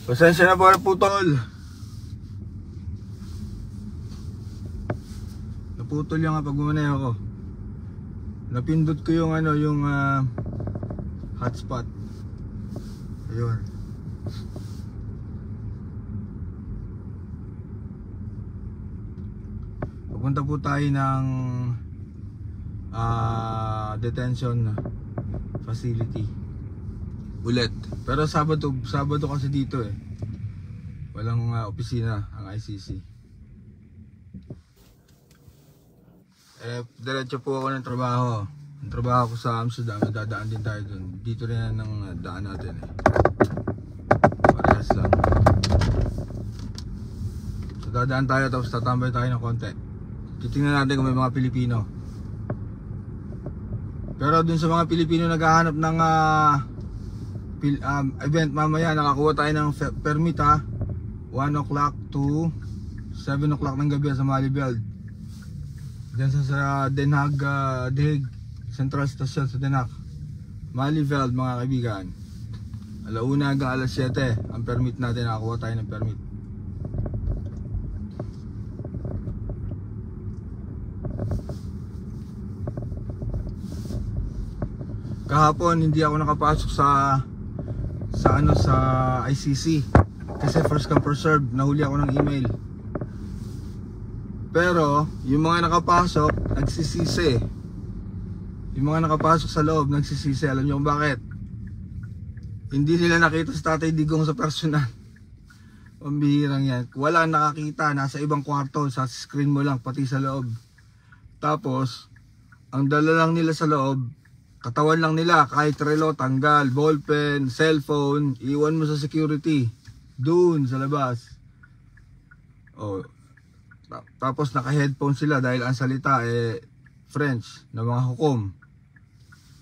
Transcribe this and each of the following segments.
Pasensya na po na putol. Naputol yung pag bumanay ako. Napindot ko yung yung hotspot. Ayun. Pupunta po tayo ng detention facility ulit. Pero Sabado kasi dito walang opisina ang ICC. Diretso po ako ng trabaho. Ang trabaho ko sa Amsterdam, dadaan din tayo dun. Dito rin ang daan natin parehas lang. So dadaan tayo, tapos tatambay tayo ng konti. Titingnan natin kung may mga Pilipino. Pero dun sa mga Pilipino naghahanap ng event mamaya, nakakuha tayo ng permit 1 o'clock to 7 o'clock ng gabi sa Malieveld. Diyan sa Den Haag, The Hague Central Station sa Den Haag, Malieveld mga kaibigan. Alauna hanggang alas 7 ang permit natin, nakakuha tayo ng permit. Kahapon hindi ako nakapasok sa ICC kasi first come first serve, nahuli ako ng email. Pero yung mga nakapasok nagsisisi. Yung mga nakapasok sa loob nagsisisi. Alam niyo kung bakit? Hindi nila nakita si Tatay Digong sa personal. Pambihirang yan. Wala nakakita, nasa ibang kwarto, sa screen mo lang, pati sa loob. Tapos ang dala lang nila sa loob, katawan lang nila, kahit relo, tanggal, ballpen, cellphone, iwan mo sa security doon sa labas. Tapos naka-headphone sila dahil ang salita French na mga hukom.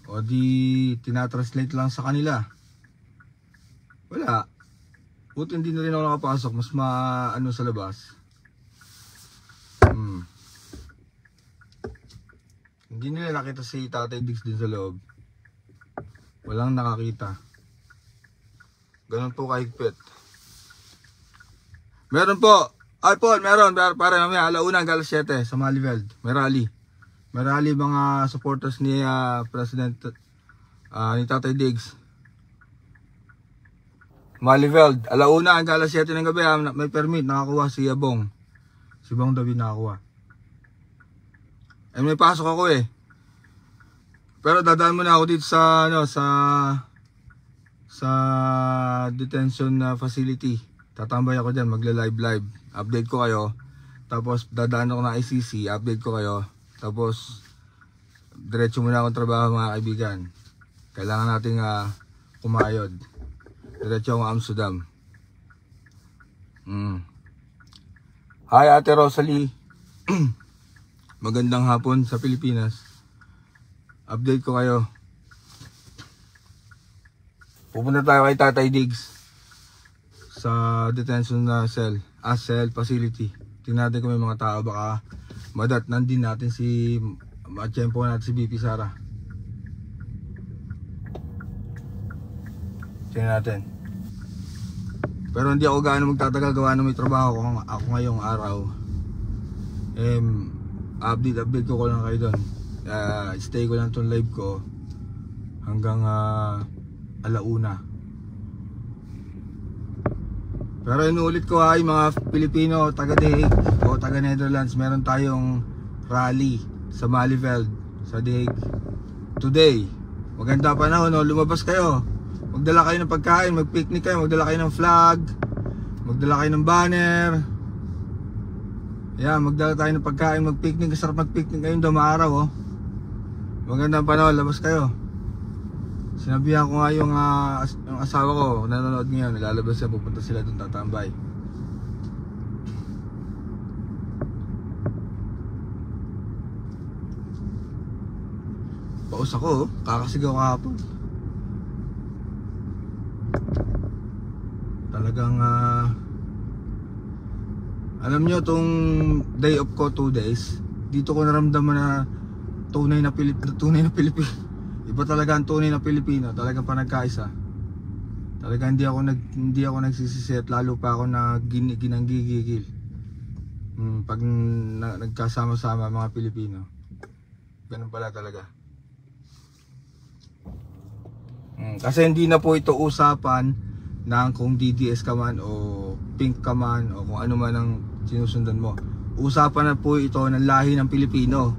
O di tinatranslate lang sa kanila. Wala. Buti hindi na rin ako nakapasok, mas sa labas. Hindi nila nakita si Tatay Diggs din sa loob. Walang nakakita. Ganun po kahigpit. Meron po. Ay po, meron. Para mamaya alauna hanggang alas 7 sa Malieveld. May rally. May rally mga supporters ni President ni Tatay Diggs. Malieveld. Alauna hanggang alas 7 ng gabi. May permit. Nakakuha si Bong. Si Bong David nakakuha. May pasok ako Pero dadaan muna ako dito sa sa detention facility. Tatambay ako diyan, magla-live. Update ko kayo. Tapos dadaan ako na ICC, update ko kayo. Tapos diretso muna akong trabaho mga kaibigan. Kailangan nating kumayod. Diretso akong Amsterdam. Hi Ate Rosalie. Magandang hapon sa Pilipinas. Update ko kayo. Pupunta tayo kay Tatay Diggs sa detention cell facility. Tingnan natin kung may mga tao, baka madatnan din natin matiyempo natin si BP Sara. Tingnan natin. Pero hindi ako gaano magtatagal, gawa na may trabaho ako ngayong araw. Update ko lang kayo doon. Stay ko lang itong live ko hanggang alauna. Pero inuulit ko mga Pilipino, taga The Hague o taga Netherlands, meron tayong rally sa Malieveld, sa The Hague today. Maganda panahon, lumabas kayo, magdala kayo ng pagkain, mag-picnic kayo, magdala kayo ng flag, magdala kayo ng banner. Magdala tayo ng pagkain, mag-picnic. Sarap mag-picnic ngayong dumaraw Magandang panahon, labas kayo. Sinabihan ko nga yung asawa ko, nanonood ngayon, nilalabas siya, pupunta sila doon, tatambay. Paus ako, kakasigaw kahapon. Talagang alam nyo, tong day off ko, 2 days, dito ko naramdaman na tunay na Pilipino. Iba talaga ang tunay na Pilipino, talagang panagkaisa. Talaga hindi ako nagsisisi at lalo pa ako na ginanggigigil. Pag nagkasama-sama mga Pilipino. Ganun pala talaga. Kasi hindi na po ito usapan ng kung DDS ka man o pink ka man o kung ano man ang sinusundan mo. Usapan na po ito ng lahi ng Pilipino.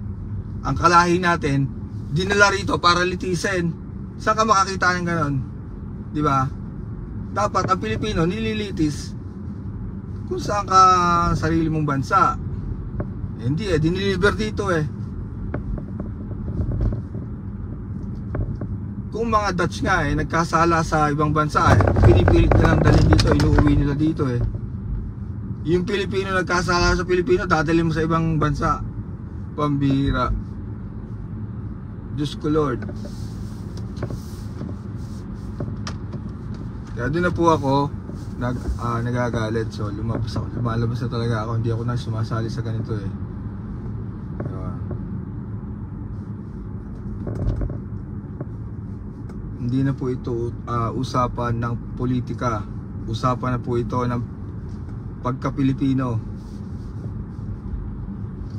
Ang kalahi natin dinala rito para litisin. Saan ka makakita ng ganon? Di ba? Dapat ang Pilipino nililitis kung saan ka sarili mong bansa. Hindi diniliver dito Kung mga Dutch nga nagkasala sa ibang bansa pinipilit nilang dalhin dito, inuuwi nila dito Yung Pilipino nagkasala sa Pilipino, dadalhin mo sa ibang bansa. Pambira. Diyos ko Lord. Kaya doon na po ako nagagalit. So lumalabas na talaga ako. Hindi ako na sumasali sa ganito Hindi na po ito usapan ng politika. Usapan na po ito ng pagka-Pilipino.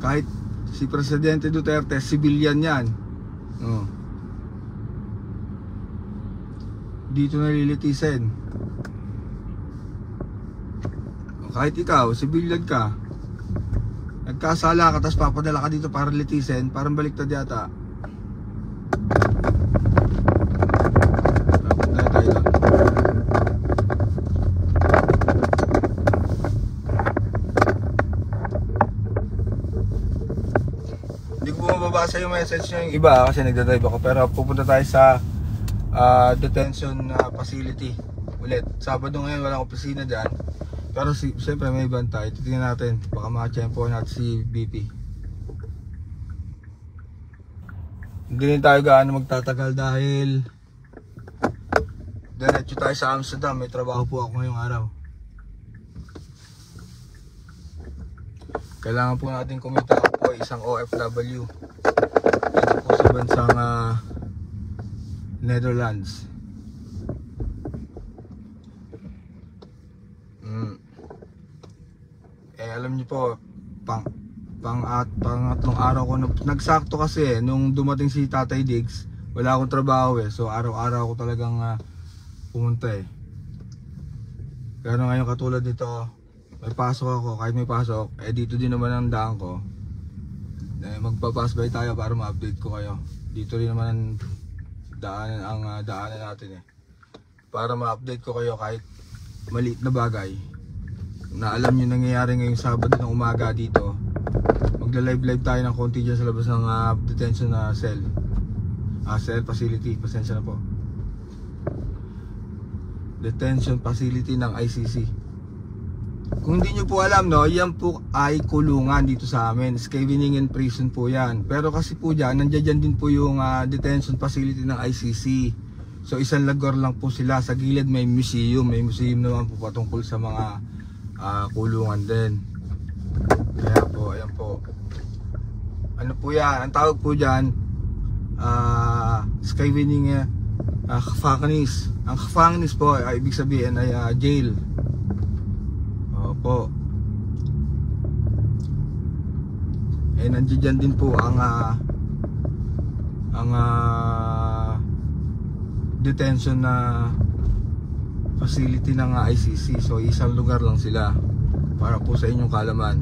Kahit si Presidente Duterte, civilian yan. Dito nalilitisin. Kahit ikaw, civilian ka, nagkasala ka tapos papadala ka dito para litisin, parang baliktad yata. Punta na tayo doon. Hindi ko mababasa yung message nyo yung iba kasi nagdadrive ako, pero pupunta tayo sa detention facility ulit. Sabado ngayon walang opisina dyan, pero siyempre may bantay. Titingnan natin, baka makachempo natin si BP. Hindi rin tayo gaano magtatagal dahil diretso tayo sa Amsterdam. May trabaho po ako ngayong araw. Kailangan po natin kumita. Ako po isang OFW dito po sa bansang Netherlands. Alam niyo po, pangatlong araw ko nagsakto kasi nung dumating si Tatay Diggs, wala akong trabaho so araw-araw ako talagang pumunta Pero ngayon katulad nito, may pasok ako. Kahit may pasok, dito din naman ang daan ko. Magpa-pass by tayo para ma-update ko kayo. Dito rin naman daanan natin para ma-update ko kayo kahit maliit na bagay na alam nyo nangyayari ngayong Sabado ng umaga dito. Magla-live tayo ng konti dyan sa labas ng detention na cell facility. Pasensya na po. Detention facility ng ICC. Kung hindi nyo po alam yan po ay kulungan dito sa amin. Scheveningen prison po yan. Pero kasi po dyan, nandiyan din po yung detention facility ng ICC. So isang lugar lang po sila. Sa gilid may museum. May museum naman po patungkol sa mga kulungan din. Kaya po, ayan po. Ano po yan? Ang tawag po dyan, Scheveningen gevangenis. Ang gevangenis po ay ibig sabihin ay jail. Opo. Nandiyan din po ang detention na facility ng ICC. So isang lugar lang sila para po sa inyong kaalaman.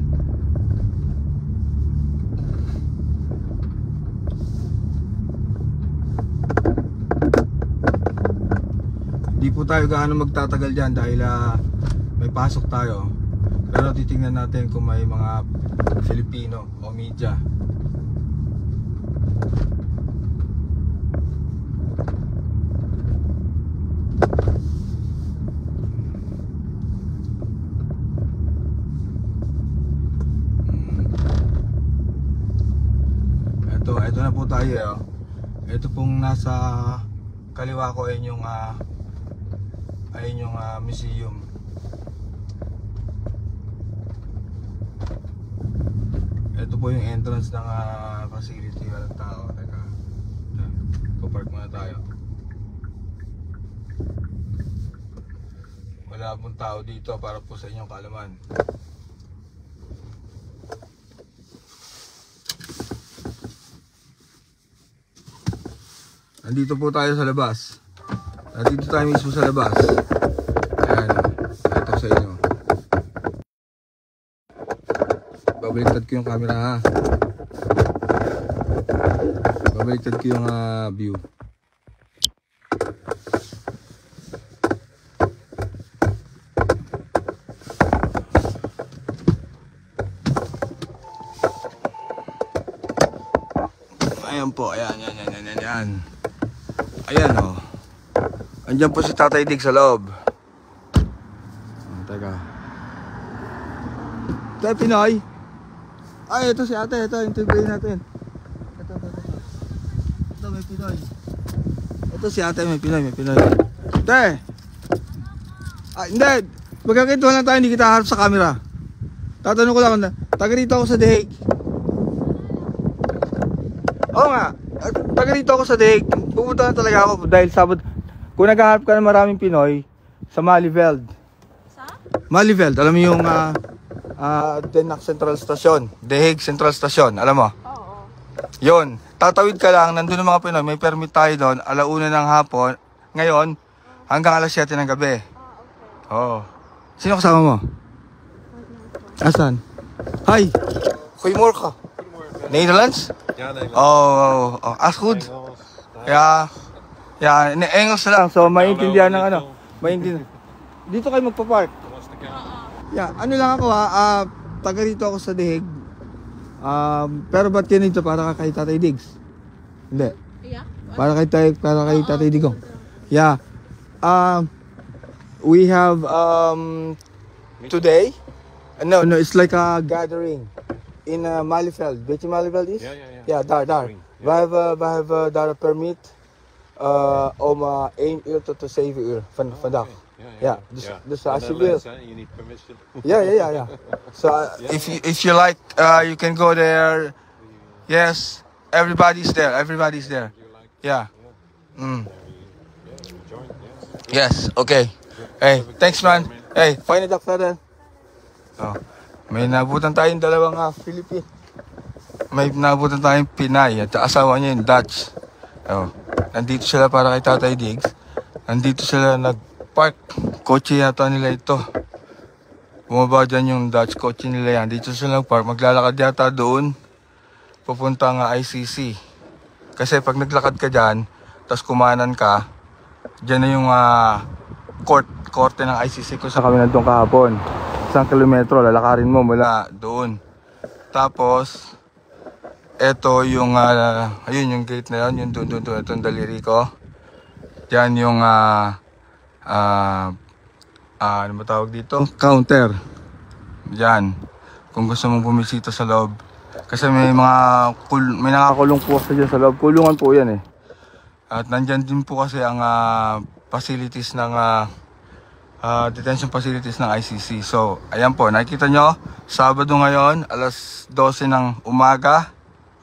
Hindi po tayo gaano magtatagal dyan dahil may pasok tayo. Pero titingnan natin kung may mga Filipino o media. Ito na po tayo. Ito pong nasa kaliwa ko ay yung museum. Ito po yung entrance ng facility. Walang tao. Teka, papark muna tayo. wala pong tao dito para po sa inyong kaalaman. Nandito po tayo sa labas. Nandito tayo mismo sa labas. Ayan, ito sa inyo. Babaliktad ko yung camera ha. Babaliktad ko yung view. Ayan po, ayan. Ayan o. Andiyan po si Tatay Dig sa loob. Teka. Ito Pinoy. Ay, ito si ate. Ito, interviewin natin. Ito, may Pinoy. Ito si ate, may Pinoy. Ate! Ah, hindi. Magkakito lang tayo, hindi kita harap sa camera. Tatanong ko lang, taga rito ako sa Deheg. Oo nga. Taga rito ako sa Deheg. Pupunta na talaga ako dahil Sabado. Kung naghahanap ka ng maraming Pinoy sa Malieveld. Sa? Malieveld, alam mo yung Denak Central Station, Deheg Central Station, alam mo? Oo. Yun, tatawid ka lang, nandun ang mga Pinoy, may permit tayo doon, 1:00 ng hapon, ngayon, hanggang 7:00 ng gabi. Oo. Sino kasama mo? Asan? Hi! Goedemorgen. Nederlands? Ja, Nederlands. Oh, as goed. Ja, in Engels lang, so maintindihan ng ano. Maintindihan. Dito kayo magpa-park. Yeah, ano lang ako taga rito ako sa Deheg. Pero ba't yan ito? Para kay Tatay Diggs? Hindi. Yeah? Para kay Tatay Digong. Yeah. We have today. No, it's like a gathering in Malieveld. Weet je Malieveld is? Ja, daar. We have daar een permit om 1 uur tot 7 uur vandaag. Ja, dus als je wil. You need permission. Yeah. So if you like, you can go there. Yes, everybody's there. Yeah. Yes, okay. Hey, thanks man. Hey, fijne dag verder. Oh, may nabutan tayong dalawang Filipino. May nabutan tayong Pinay at asawa niya yung Dutch. Oh, nandito sila para kay Tatay Diggs. Nandito sila nagpark. Kotse yata nila ito. Bumaba dyan yung Dutch kotse nila yan. Dito sila nagpark. Maglalakad yata doon. Pupunta nga ICC. Kasi pag naglakad ka dyan, tapos kumanan ka, dyan na yung korte ng ICC kung saan kami nandun kahapon. 1 kilometro, lalakarin mo mula doon. Tapos, eto yung, ayun yung gate na yun, yung doon, itong daliri ko. Diyan yung, ano ba tawag dito? Counter. Diyan. Kung gusto mong bumisita sa loob. Kasi may may nakakulong po kasi dyan sa loob. Kulungan po yan eh. At nandyan din po kasi ang facilities ng, detention facilities ng ICC. So, ayan po, nakikita nyo, Sabado ngayon, 12:00 ng umaga,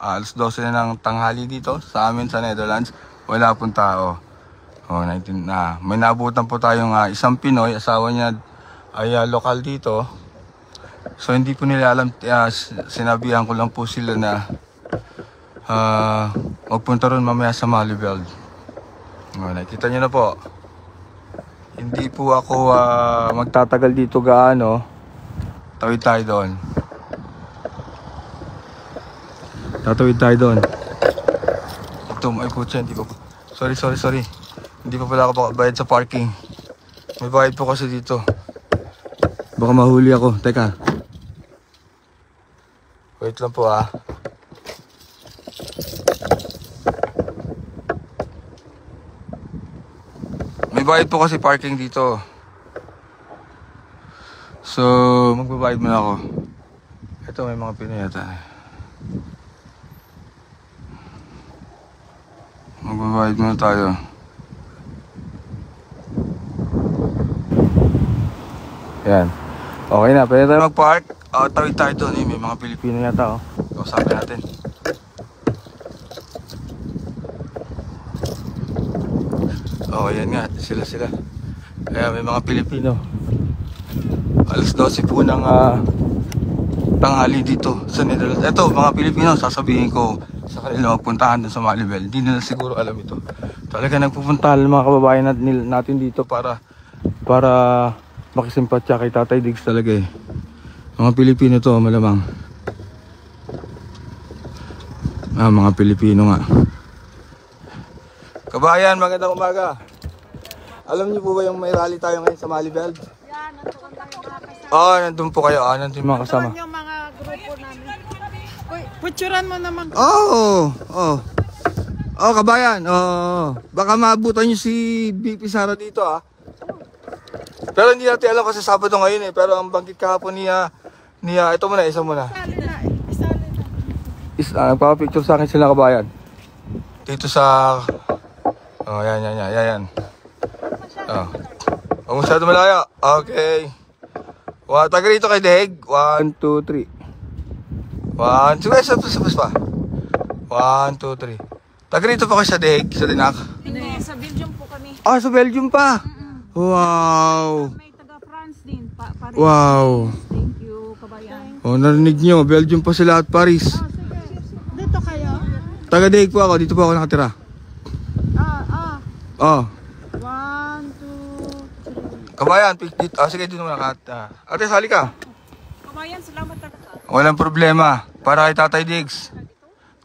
12:00 na ng tanghali dito sa amin sa Netherlands, wala pong tao. Oh, may nabutan po tayong isang Pinoy, asawa niya ay lokal dito. So, hindi po nila alam, sinabihan ko lang po sila na magpunta ron mamaya sa Malieveld. Oh, nakikita nyo na po. Hindi po ako magtatagal dito gaano. Tawid tayo doon. Tatawid tayo doon. Ito, ay putya, hindi pa po. Sorry. Hindi pa pala ako bayad sa parking. May bayad po kasi dito. Baka mahuli ako. Teka. Wait lang po May bayad po kasi parking dito. So, magbabayad muna ako. Ito, may mga Pinoy yata. Magbabayad muna tayo. Yan. Okay na, pwede tayo mag-park. Tawid tayo doon. May mga Pilipino yata. Kausapin natin. Yan nga, sila. Ayan, may mga Pilipino. Alas 12 po ng tanghali dito sa Netherlands. Ito, mga Pilipino, sasabihin ko sa kanila magpuntahan dun sa Malivel. Hindi nila siguro alam ito. Talaga nagpupuntahan ng mga kababayan natin dito para makisimpatya kay Tatay Diggs talaga eh. Mga Pilipino to, malamang. Mga Pilipino nga. Kabayan, magandang umaga. Alam niyo po ba yung may rally tayo ngayon sa Malivel? Yan, nandun tayo mga kasama. Nandun po kayo. Nandun yung mga kasama. Nandun yung mga grupo namin. Uy, picturean mo naman. Kabayan. Baka maabutan niyo si BP Sara dito Pero hindi natin alam kasi Sabado ngayon eh. Pero ang banggit kahapon niya, ito muna, isa muna. Nagpapapicture sa akin sila, kabayan. Dito sa... yan. Huwag masyado malaya. Okay. Taga rito kay Deheg. 1, 2, 3. 1, 2, pa. 1, 2, 3. Taga rito pa kayo sa Deheg, sa Dinak? Hindi, sa Belgium po kami. Sa Belgium pa? Wow. May taga France din. Paris. Wow. Thank you, kabayan. Narinig nyo, Belgium pa sila at Paris. Dito kayo? Taga Deheg po ako, dito po ako nakatira. 1, 2, 3. Kabayan, sige dito muna ka. Ate, sali ka. Kabayan, salamat talaga. Walang problema. Para kay Tatay Diggs.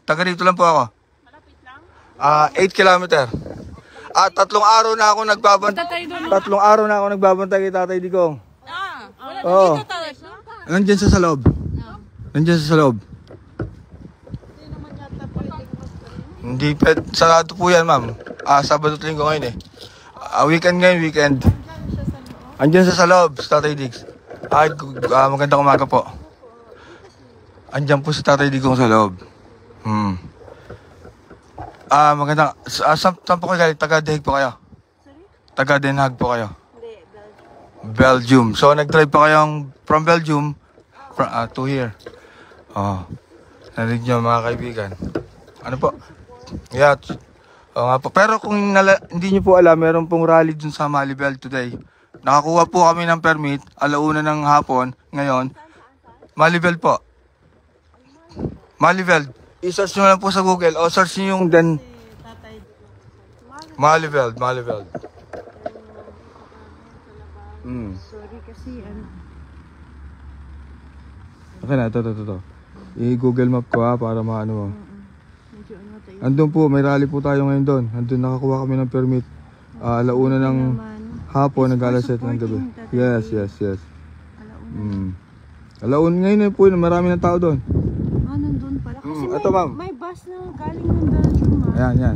Taga dito lang po ako. Malapit lang? 8 kilometer. 3 araw na ako nagbabantay. 3 araw na ako nagbabantay kay Tatay Digong. Wala dito talaga. Nandiyan sa loob. Nandiyan sa loob. Hindi naman yata pwede. Hindi pwede. Sarado po yan, ma'am. Sabado at Linggo ngayon eh. Weekend ngayon, weekend. Andiyan sa loob, sa Tatay Diggs. Magandang umaga po. Andiyan po si Tatay Digong sa loob. Magandang... Saan po kayo galing? Taga Deheg po kayo? Taga Den Haag po kayo? Hindi, Belgium. So, nag-drive pa kayong from Belgium to here. Narinig nyo mga kaibigan. Ano po? Yeah. Nga po. Pero kung hindi nyo po alam, meron pong rally dun sa Malivel today. Nakakuha po kami ng permit, 1:00 ng hapon, ngayon. Malivel po. Malivel. I-search nyo lang po sa Google o search nyo yung Malivel. sorry kasi Okay na, ito. I-Google map ko para maano mo. Andun po, may rally po tayo ngayon doon. Andun nakakuha kami ng permit. 1:00 ng hapon, nag-alas 7 ng gabi. Yes. 1:00 ngayon po, marami ng tao doon. nandun pala. Kasi Ito, ma'am. may bus na galing ng Belgium. Yan.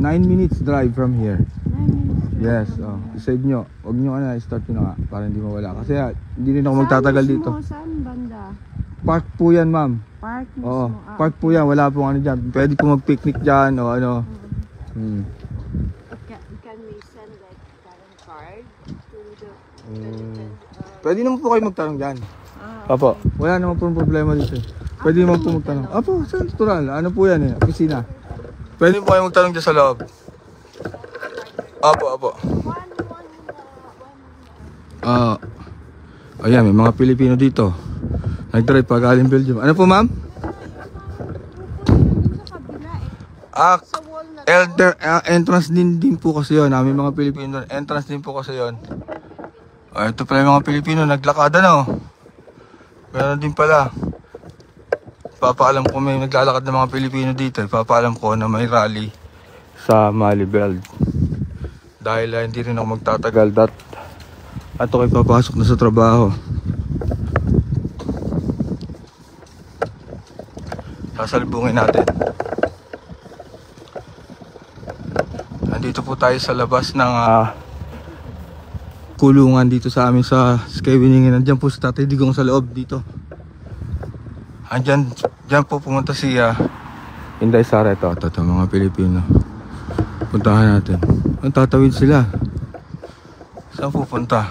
9 minutes drive from here. 9 minutes. Yes, save nyo. Huwag nyo start nyo na nga para hindi mawala. Kasi hindi rin ako magtatagal dito. Saan banda? Park po yan, ma'am. Park mismo. Park po yan. Wala pong ano dyan. Pwede po mag-picnic dyan o ano. Can we send like current card to the... Pwede naman po kayo magtanong dyan. Opo. Wala naman po problema dito. Pwede naman po magtanong. Opo, sa natural. Ano po yan opisina. Pwede po kayo magtanong dyan sa loob. Opo. Ayan, may mga Pilipino dito. Nag-drive pa galing Belgium. Ano po, ma'am? Entrance din po kasi yun. May mga Pilipino. Entrance din po kasi yun. Ito pala yung mga Pilipino. Naglakada na Meron din pala. Papaalam ko may naglalakad ng mga Pilipino dito. Papaalam ko na may rally sa Malivel. Dahil hindi rin ako magtatagal. Ato kayo papasok na sa trabaho. Sasalubungin natin. Nandito po tayo sa labas ng kulungan dito sa amin sa Skywinningen. Nandiyan po si Tatay Digong sa loob dito. Diyan po pumunta si Inday Sara. Ito mga Pilipino. Puntahan natin. Ang tatawid sila. Saan pupunta?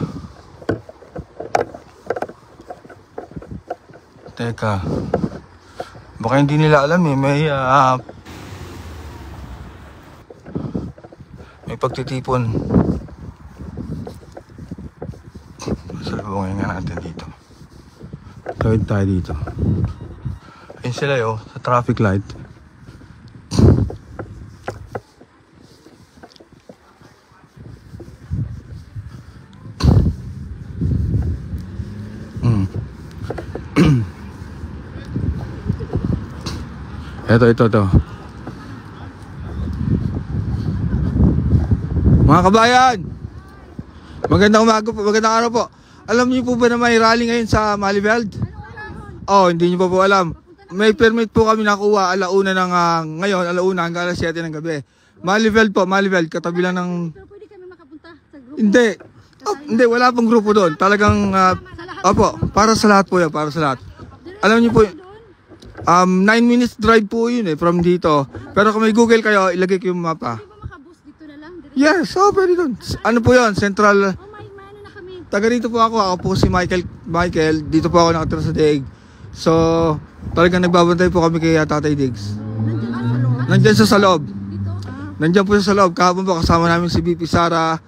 Teka. Baka hindi nila alam may pagtitipon. Salubungin nga natin dito. Tawid tayo dito. Ayun sila yo, sa traffic light. Ito. Mga kabayan, magandang umaga po, magandang araw po. Alam niyo po ba na may rally ngayon sa Malibueld? Oh, hindi niyo pa po alam. May permit po kami nakuha alauna ng ngayon, alauna hanggang alas 7 ng gabi. Malibueld po, Malibueld, katabi lang ng... Pero pwede kami makapunta sa grupo. Hindi. Oh, hindi, wala pong grupo doon. Talagang, opo, para sa lahat po yan, para sa lahat. Alam niyo po, 9 minutes drive po yun from dito. Pero kung may Google kayo, ilagay ko yung mapa. Pwede ba makabus dito na lang? Yes, pwede doon. Ano po yun? Central. Oh, may ano na kami. Taga dito po ako. Ako po si Michael. Dito po ako nakatira sa Daig. So, talagang nagbabantay po kami kay Tatay Diggs. Nandiyan sa loob? Nandyan siya sa loob. Dito? Nandyan po siya sa loob. Kahapon po kasama namin si BP Sara,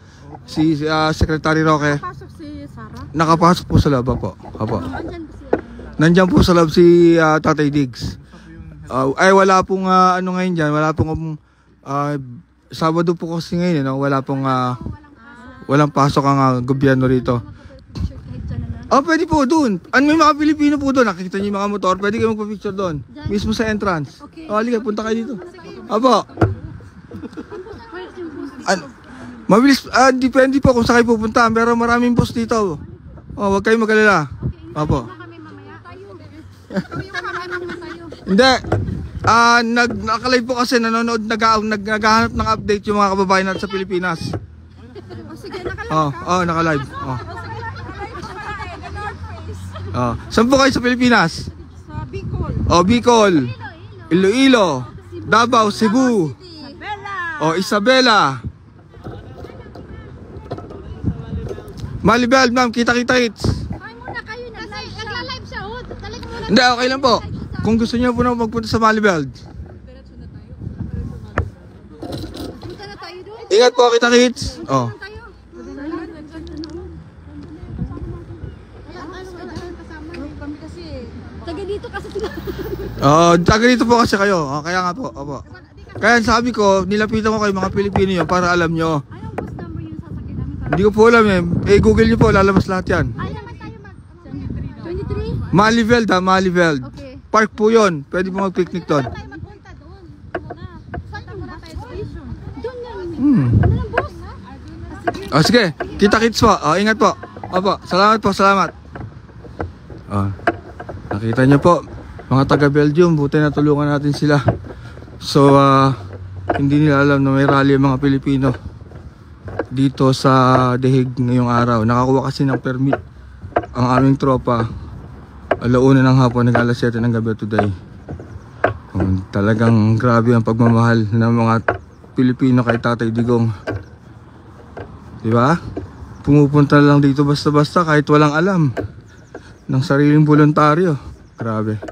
si Secretary Roque. Pasok si Sarah? Nakapasok po sa loob po. Opo. Andyan po siya. Nandyan po sa loob si Tatay Diggs. Ay wala pong ano ngayon dyan. Wala pong Sabado po kasi ngayon. Wala pong walang pasok ang gobyerno rito. Picture kahit dyan na lang. Oh, pwede po doon. May mga Pilipino po doon. Nakikita niyo yung mga motor. Pwede kayo magpa-picture doon. Mismo sa entrance. Okay. Halika, punta kayo dito. Opo. Where's yung bus? Mabilis. Depende po kung saan kayo pupunta. Pero maraming bus dito. Huwag kayong mag-alala. Opo. Kami mamaya. Tayo. Yung kamera naman tayo. Hindi. Nakalive po kasi nanonood, naghahanap ng update yung mga kababayan natin sa Pilipinas. O sige, nakalive. Nakalive. O sige, Saan po kayo sa Pilipinas? sa Bicol. Bicol. Iloilo. Davao, Cebu. Bella. Isabela. Malibueld, ma'am. Kita-kita hits. Ay muna kayo nagla-live siya. Oh, talaga muna. Hindi, okay lang po. Kung gusto niyo po na magpunta sa Malibueld. Punta na tayo doon. Ingat po, kita-kits. Tayo. Kami kasi taga dito kasi sila. Taga dito po kasi kayo. Kaya nga po. Opo. Kaya sabi ko, nilapitan ko kayo mga Pilipino yun para alam nyo. Anong bus number yung sasakyan namin? Hindi ko po alam Google nyo po, lalabas lahat yan. Ay naman tayo 23? Malibueld Malibueld. Okay. Park po yun. Pwede po mag-picnic doon. Tayo magpunta doon. Saan muna tayo doon? Doon na. Hmm. Ano lang bus? Sige. Kita-kits po. Ingat po. Opo. Salamat po. Salamat. Nakita nyo po. Mga taga Belgium. Buti na tulungan natin sila. So, hindi nila alam na may rally ang mga Pilipino dito sa Deheg ngayong araw. Nakakuha kasi ng permit ang aming tropa. Alauna ng hapon, nag-alas 7 ng gabi today. Talagang grabe ang pagmamahal ng mga Pilipino kay Tatay Digong. Diba? Pumupunta lang dito basta-basta kahit walang alam. Ng sariling voluntaryo. Grabe.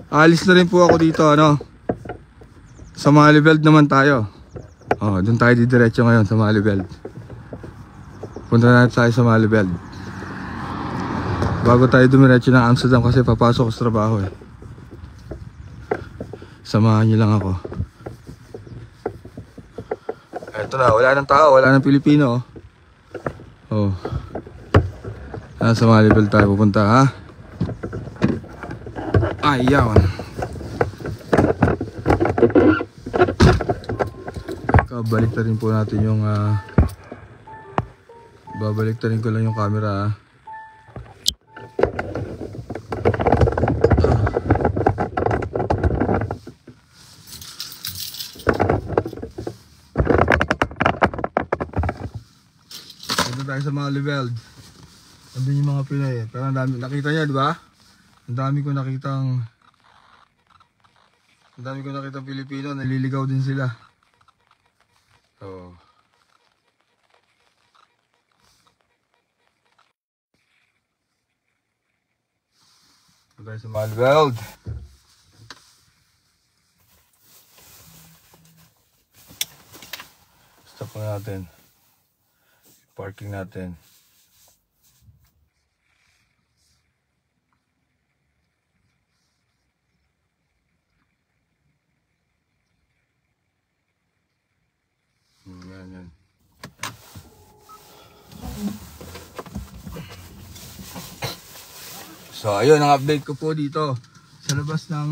Alis na rin po ako dito, sa Malibueld naman tayo. Doon tayo didiretso ngayon sa Malibueld. Punta na tayo sa Malibueld. Bago tayo dumiretso ng Amsterdam kasi papasok ko sa trabaho Samahan niyo lang ako. Eto na, wala nang tao, wala nang Pilipino. Sa Malibueld tayo pupunta, ha? Yawan. Babalik na rin po natin yung babalik na rin ko lang yung camera, Dito tayo sa Malibueld. Andun yung mga Pinoy pero ang dami, nakita niya, di ba? Ang dami ko nakitang Pilipino, naliligaw din sila. Dito tayo sa Malibueld. Stop na natin. Parking natin. So ayun ang update ko po dito sa labas ng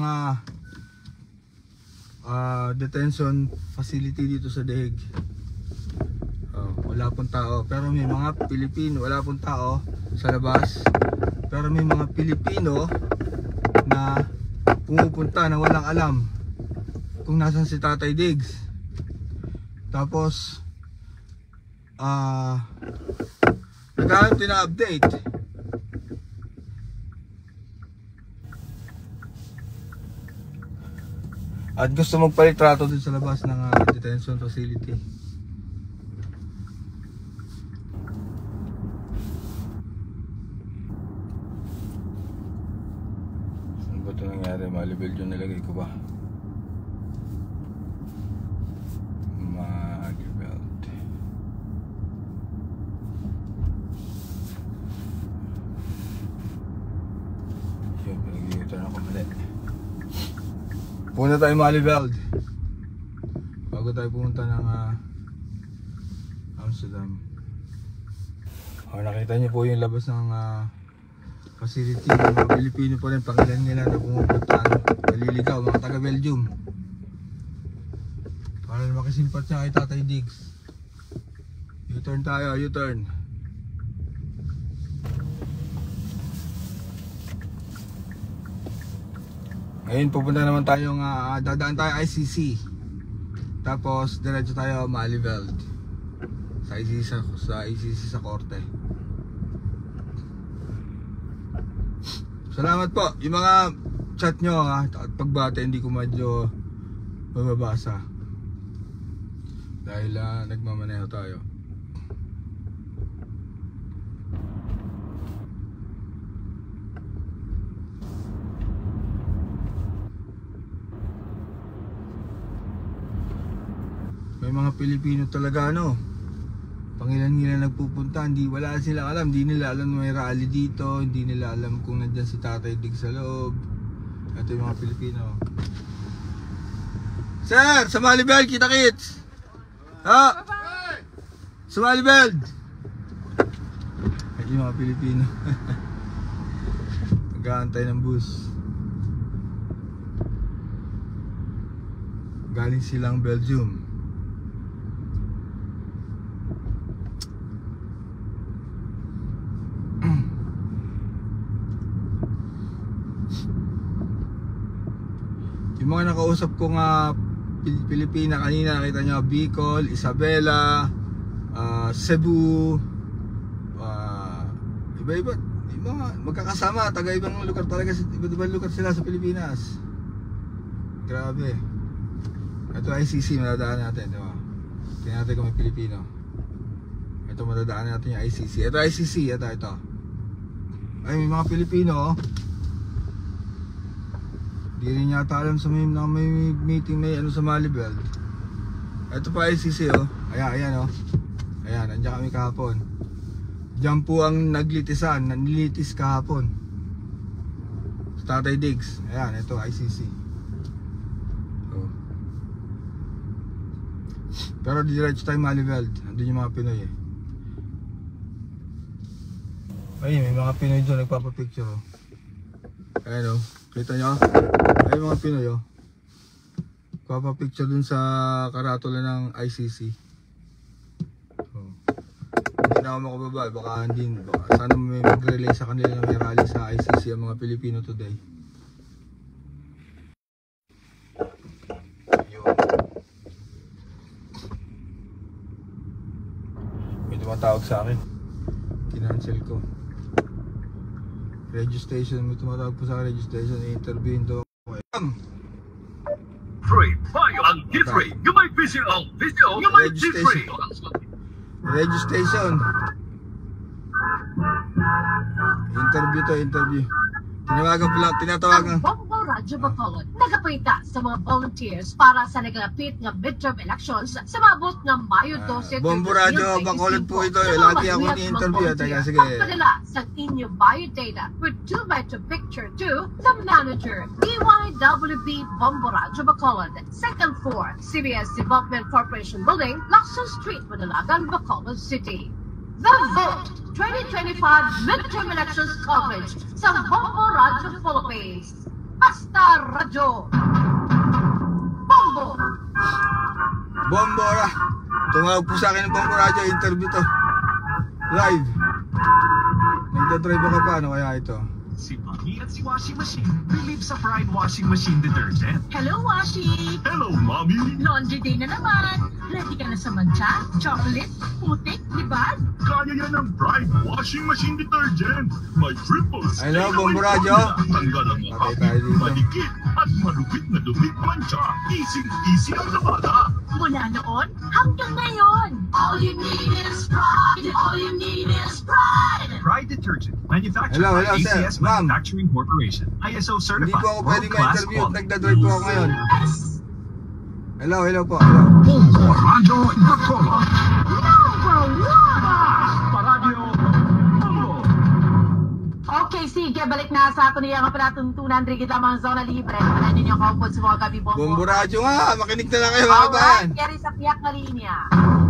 detention facility dito sa Dahig. Wala pong tao, pero may mga Pilipino. Wala pong tao sa labas, pero may mga Pilipino na pumupunta na walang alam kung nasan si Tatay Diggs. Tapos naghahanap din na update. At gusto magpalitrato din sa labas ng detention facility. Ano ba ito nangyari? Malibel yung nilagay ko ba? Malibelt. Yun, pinag-iutan ako mali. Punta tayo Malieveld bago tayo pumunta ng Amsterdam. Nakita niyo po yung labas ng facility. Yung mga Pilipino pa rin, pangilan nila na pumupunta, naliligaw, mga taga Belgium, para makisimpat siya kay Tatay Diggs. U-turn tayo, U-turn. Ngayon pupunta naman tayong dadaan tayo ICC. Tapos diretso tayo Malieveld. Sa ICC sa korte. Salamat po. Yung mga chat nyo at pagbate hindi ko medyo mababasa. Dahil nagmamaneho tayo. May mga Pilipino talaga pangilan-ngilan nagpupunta, wala silang alam, hindi nila alam may rally dito, hindi nila alam kung nandyan si Tatay Diggs sa loob. Ito yung mga Pilipino. Sir, sa Malieveld, kita-kits! Ha? Sa Malieveld! Ito yung mga Pilipino. Nag-aantay ng bus. Galing silang Belgium. Yung mga nakausap ko Pilipina kanina, nakita nyo, Bicol, Isabela, Cebu, iba-iba, magkakasama, taga-ibang lugar talaga, iba-ibang lugar sila sa Pilipinas. Grabe. Ito ICC, madadaan natin, diba? Tingnan natin kung may Pilipino. Ito, madadaan natin yung ICC. Ito ICC, ito. Ay, may mga Pilipino, Di rin yata alam sa may meeting may sa Malieveld. Ito pa ICC Ayan Ayan, nandiyan kami kahapon. Diyan po ang nilitis kahapon. Sa Tatay Diggs. Ayan, ito ICC. Pero diretso tayo Malieveld. Nandun yung mga Pinoy Ay, may mga Pinoy doon nagpapapicture Ayan kita nyo? Ay mga Pinoy papapicture dun sa karatula ng ICC. Hindi na ako makababa, baka sana may mag-relay sa kanila na may rally sa ICC ang mga Pilipino today. May tumatawag sa akin, kinancel ko. Registration, may tumatawag po sa registration, i-interviewin daw ako. Free, tayo ang G3. You might visit all video, you might G3. Registration. Interview. Tinatawagan. Bongbong Radyo Bacolod nagapita sa mga volunteers para sa naglapit ng midterm elections sa mabot ng Mayo 12, Bongbong Radyo Bacolod po ito. Lagi ako ni-interview. Teka, sige. Pagpadala sa inyong biodata with 2x2 picture to the manager, DYWB Bongbong Radyo Bacolod, second floor, CBS Development Corporation Building, Lacson Street, Madalagan, Bacolod City. The Vote 2025 Midterm Elections coverage sa Bombo Radio Philippines. Basta Radyo. Bombo! Bombora. Tumawag po sa akin ng Bombo Radio. Interview to. Live. Nagdadrive ako pa. Ano kaya ito? Si Mami at si Washing Machine believe sa Pride Washing Machine Detergent. Hello, Washi! Hello, Mommy! Laundry day na naman. Ready ka na sa mancha, chocolate, putik, libad? Kaya yan ng Pride Washing Machine Detergent. May triple Hello, Bombo Radio. Tanggal ang Patay tayo dito. malikit at malupit na dumit mancha. Easy ang labada. Mula noon hanggang ngayon. All you need is pride. All you need is pride. Pride Detergent, manufactured Hello, by sir. ACS Ma'am. Manufacturing Corporation. ISO Hindi certified. po ako pwede world-class ma-interview. quality. Nagdadrive po ako ngayon. Hello po. Hello. Bombo Radio Bacolod. Number one! Paradio Bombo. Okay, sige, balik na sa ato niya nga pala tuntunan rin kita mga zona libre. Ano ninyo kaupod sa mga gabi Bombo? Bombo Radio nga. Makinig na lang kayo mga kabayan. Alright, kaya sa piyak na linya.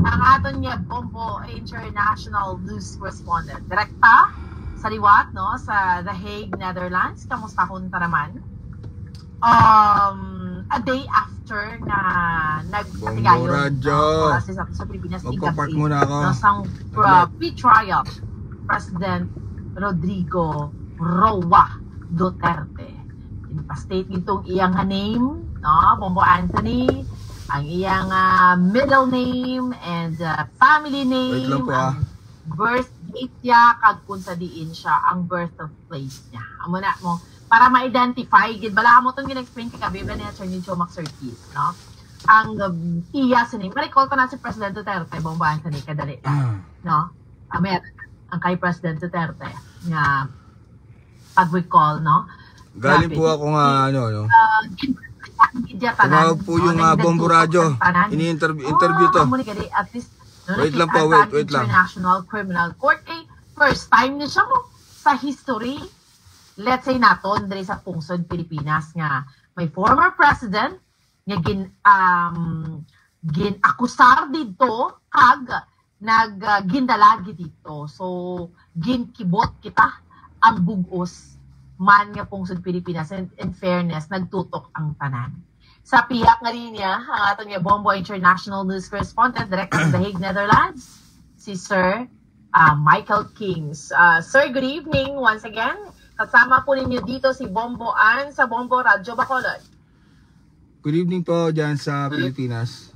Ang aton niya Bombo International News Correspondent. Direkta sa liwat, no? Sa The Hague, Netherlands. Kamusta hunta naman? A day after na Bombo Radio. sa Pilipinas, Magpapark muna ako. Sang pre-trial President Rodrigo Roa Duterte. State itong iyang name, no? Bombo Anthony, ang iyang middle name and family Wait lang name, po, ang birth date niya, kag kung sa diin siya, ang birth of place niya. Amo na mo, para ma-identify, gid bala mo itong gina-explain kay Kabiba niya, Attorney Joe Maxortiz, no? Ang iya sa name, ma-recall ko na si President Duterte, Bombo Anthony, kadali, no? Ang kay President Duterte, nga pag-recall, no? Galing po ako nga, no? Tumawag po yung Bombo Radio. Ini-interview to. At least, Wait lang po, wait lang. International Criminal Court, first time na siya mo sa history, let's say naton, dali sa pungsod Pilipinas nga, may former president, nga gin-akusar dito, kag gindalagi dito. So, ginkibot kita ang bugos man nga pungsod Pilipinas, and in fairness, nagtutok ang tanan. Sa piyak nga rin niya, ang ato niya Bombo International News Correspondent, direct sa The Hague, Netherlands, si Sir Michael Kings. Sir, good evening once again. Kasama po ninyo dito si Bombo Ann sa Bombo Radio Bacolod. Good evening po dyan sa Pilipinas.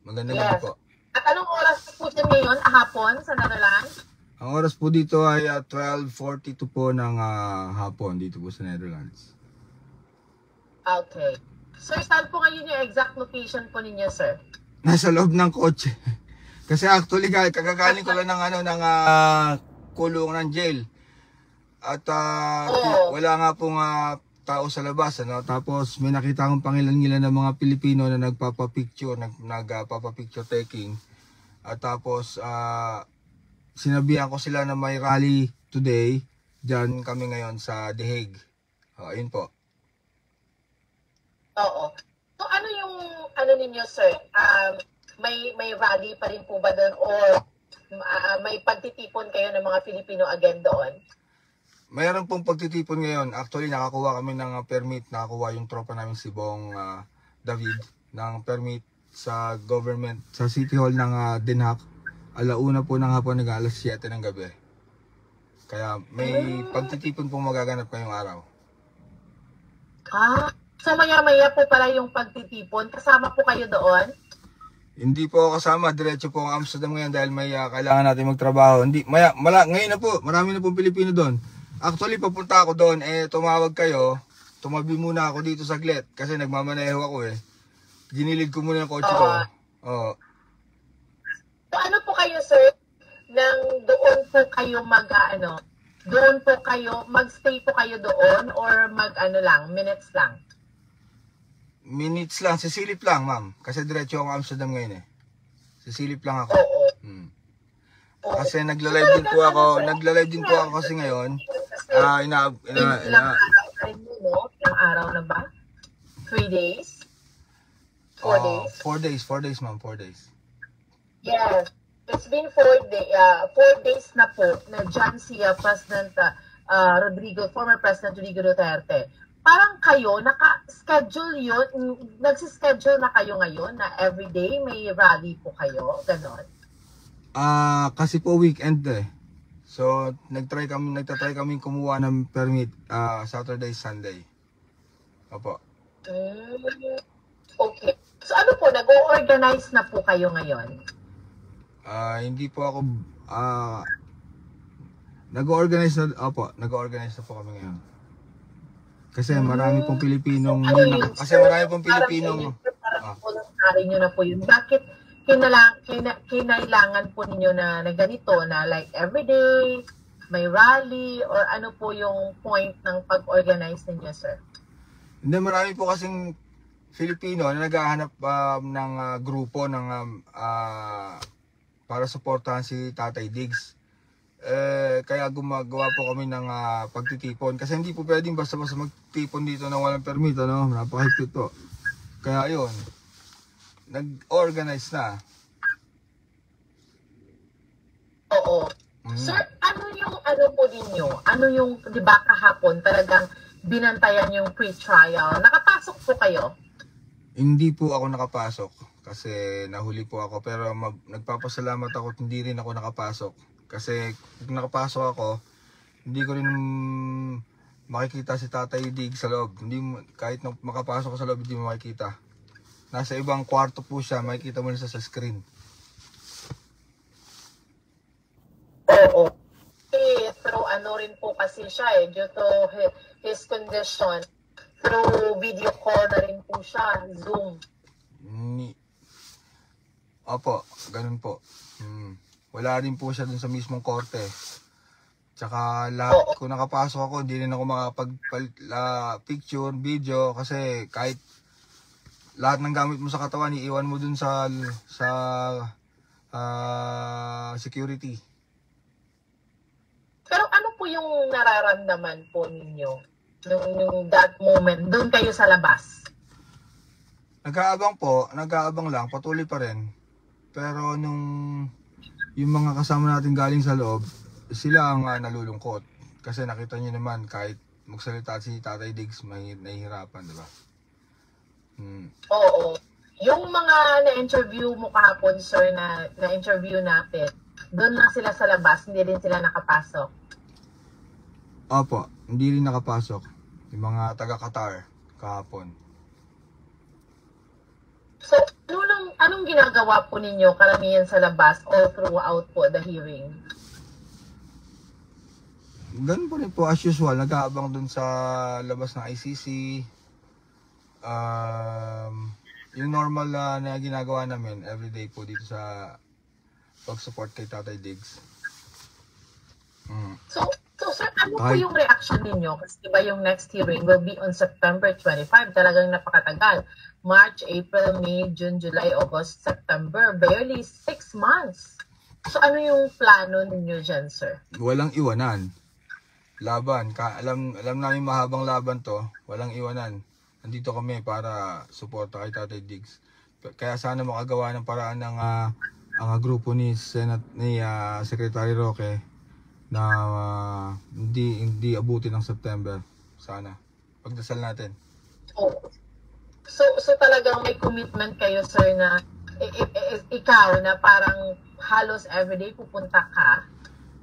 Magandang gabi po. At anong oras po dyan ngayon, hapon, sa Netherlands? Ang oras po dito ay 12:42 po ng hapon dito po sa Netherlands. Okay. Sir, saan po ngayon yung exact location po ninyo, sir? Nasa loob ng kotse. Kasi actually kagagaling ko lang ng kulong ng jail. At wala nga pong tao sa labas, ano? Tapos may nakita akong pangilan-ngilan ng mga Pilipino na nagpapapicture, nagpapapicture taking. At tapos sinabihan ko sila na may rally today. Diyan kami ngayon sa The Hague. Ayun po. Oo. So ano yung ninyo, sir? May rally pa rin po ba doon, or may pagtitipon kayo ng mga Filipino again doon? Mayroon pong pagtitipon ngayon. Actually, nakakuha kami ng permit. Nakakuha yung tropa namin si Bong David ng permit sa government, sa City Hall ng Den Haag. Alauna po ng hapon hanggang alas 7 ng gabi. Kaya may pagtitipon pong magaganap ngayong araw. So maya-maya po pala yung pagtitipon. Kasama po kayo doon? Hindi po ako kasama. Diretso po ang Amsterdam ngayon dahil may kailangan natin magtrabaho. Ngayon na po, marami na pong Pilipino doon. Actually, papunta ako doon, tumawag kayo. Tumabi muna ako dito saglit kasi nagmamaneho ako eh. Ginilid ko muna yung kotse ko. Oo. So ano po kayo, sir, nang doon po kayo doon po kayo, magstay po kayo doon, or minutes lang? Minutes lang, sisilip lang ma'am. Kasi diretso ako Amsterdam ngayon eh. Sisilip lang ako. Oo. Kasi nagla-live din po ako kasi ngayon. Ilang araw na ba? 3 days? 4 days? 4 days ma'am, 4 days. Yes. it's been 4 days na po na dyan si President former President Rodrigo Duterte. Parang kayo, naka-schedule yun, nagsischedule na kayo ngayon na everyday may rally po kayo, ganon? Kasi po weekend eh. So, nagtatry kami kumuha ng permit Saturday, Sunday. Opo. Okay. So ano po, nag-o-organize na po kayo ngayon? Hindi po ako nag-organize na po kami ngayon. Kasi marami pong Pilipinong Voluntary nyo na po yun. Bakit kinailangan po ninyo na ganito na like everyday, may rally, or ano po yung point ng pag-organize ninyo, sir? Hindi, marami po kasing Filipino na naghahanap ng grupo ng para suportahan si Tatay Diggs. Kaya gumagawa po kami ng pagtitipon. Kasi hindi po pwedeng basta-basta magtipon dito na walang permit, ano? Napakahigpit po. Kaya yun, nag-organize na. Oo. Sir, ano po ninyo? Ano yung, di ba kahapon, talagang binantayan yung pre-trial? Nakapasok po kayo? Hindi po ako nakapasok kasi nahuli po ako, pero nagpapasalamat ako at hindi rin ako nakapasok. Kasi kung nakapasok ako, hindi ko rin makikita si Tatay Diggs sa loob. Kahit makapasok ko sa loob, hindi mo makikita. Nasa ibang kwarto po siya, makikita mo na sa screen. Oo. Through ano rin po kasi siya due to his condition. Through video call na rin po siya, Zoom. Opo, ganun po. Wala rin po siya dun sa mismong korte. Tsaka kung nakapasok ako, hindi rin ako makapag-picture, video, kasi kahit lahat ng gamit mo sa katawan, iiwan mo dun sa security. Pero ano po yung nararamdaman po ninyo nung that moment, doon kayo sa labas? Nag-aabang lang, patuloy pa rin. Pero yung mga kasama natin galing sa loob, sila ang nalulungkot. Kasi nakita nyo naman, kahit magsalita si Tatay Diggs, nahihirapan, di ba? Oo. Yung mga na-interview mo kahapon, sir, na-interview natin, doon lang sila sa labas, hindi rin sila nakapasok? Opo, hindi rin nakapasok. Yung mga taga-Qatar kahapon. So, anong ginagawa po ninyo karamihan sa labas all throughout po the hearing? Ganun po rin po as usual, nag-aabang dun sa labas ng ICC. Yung normal na ginagawa namin everyday po dito sa pag-support kay Tatay Diggs. So sir, ano po yung reaction ninyo? Kasi diba yung next hearing will be on September 25. Talagang napakatagal. March, April, May, June, July, August, September. Barely 6 months. So ano yung plano ninyo dyan, sir? Walang iwanan. Laban. Alam namin mahabang laban to. Walang iwanan. Nandito kami para suporta kay Tatay Diggs. Kaya sana makagawa ng paraan ng ang grupo ni Secretary Roque na hindi abutin ng September. Sana. Pagdasal natin. So talagang may commitment kayo, sir, na ikaw na parang halos everyday pupunta ka?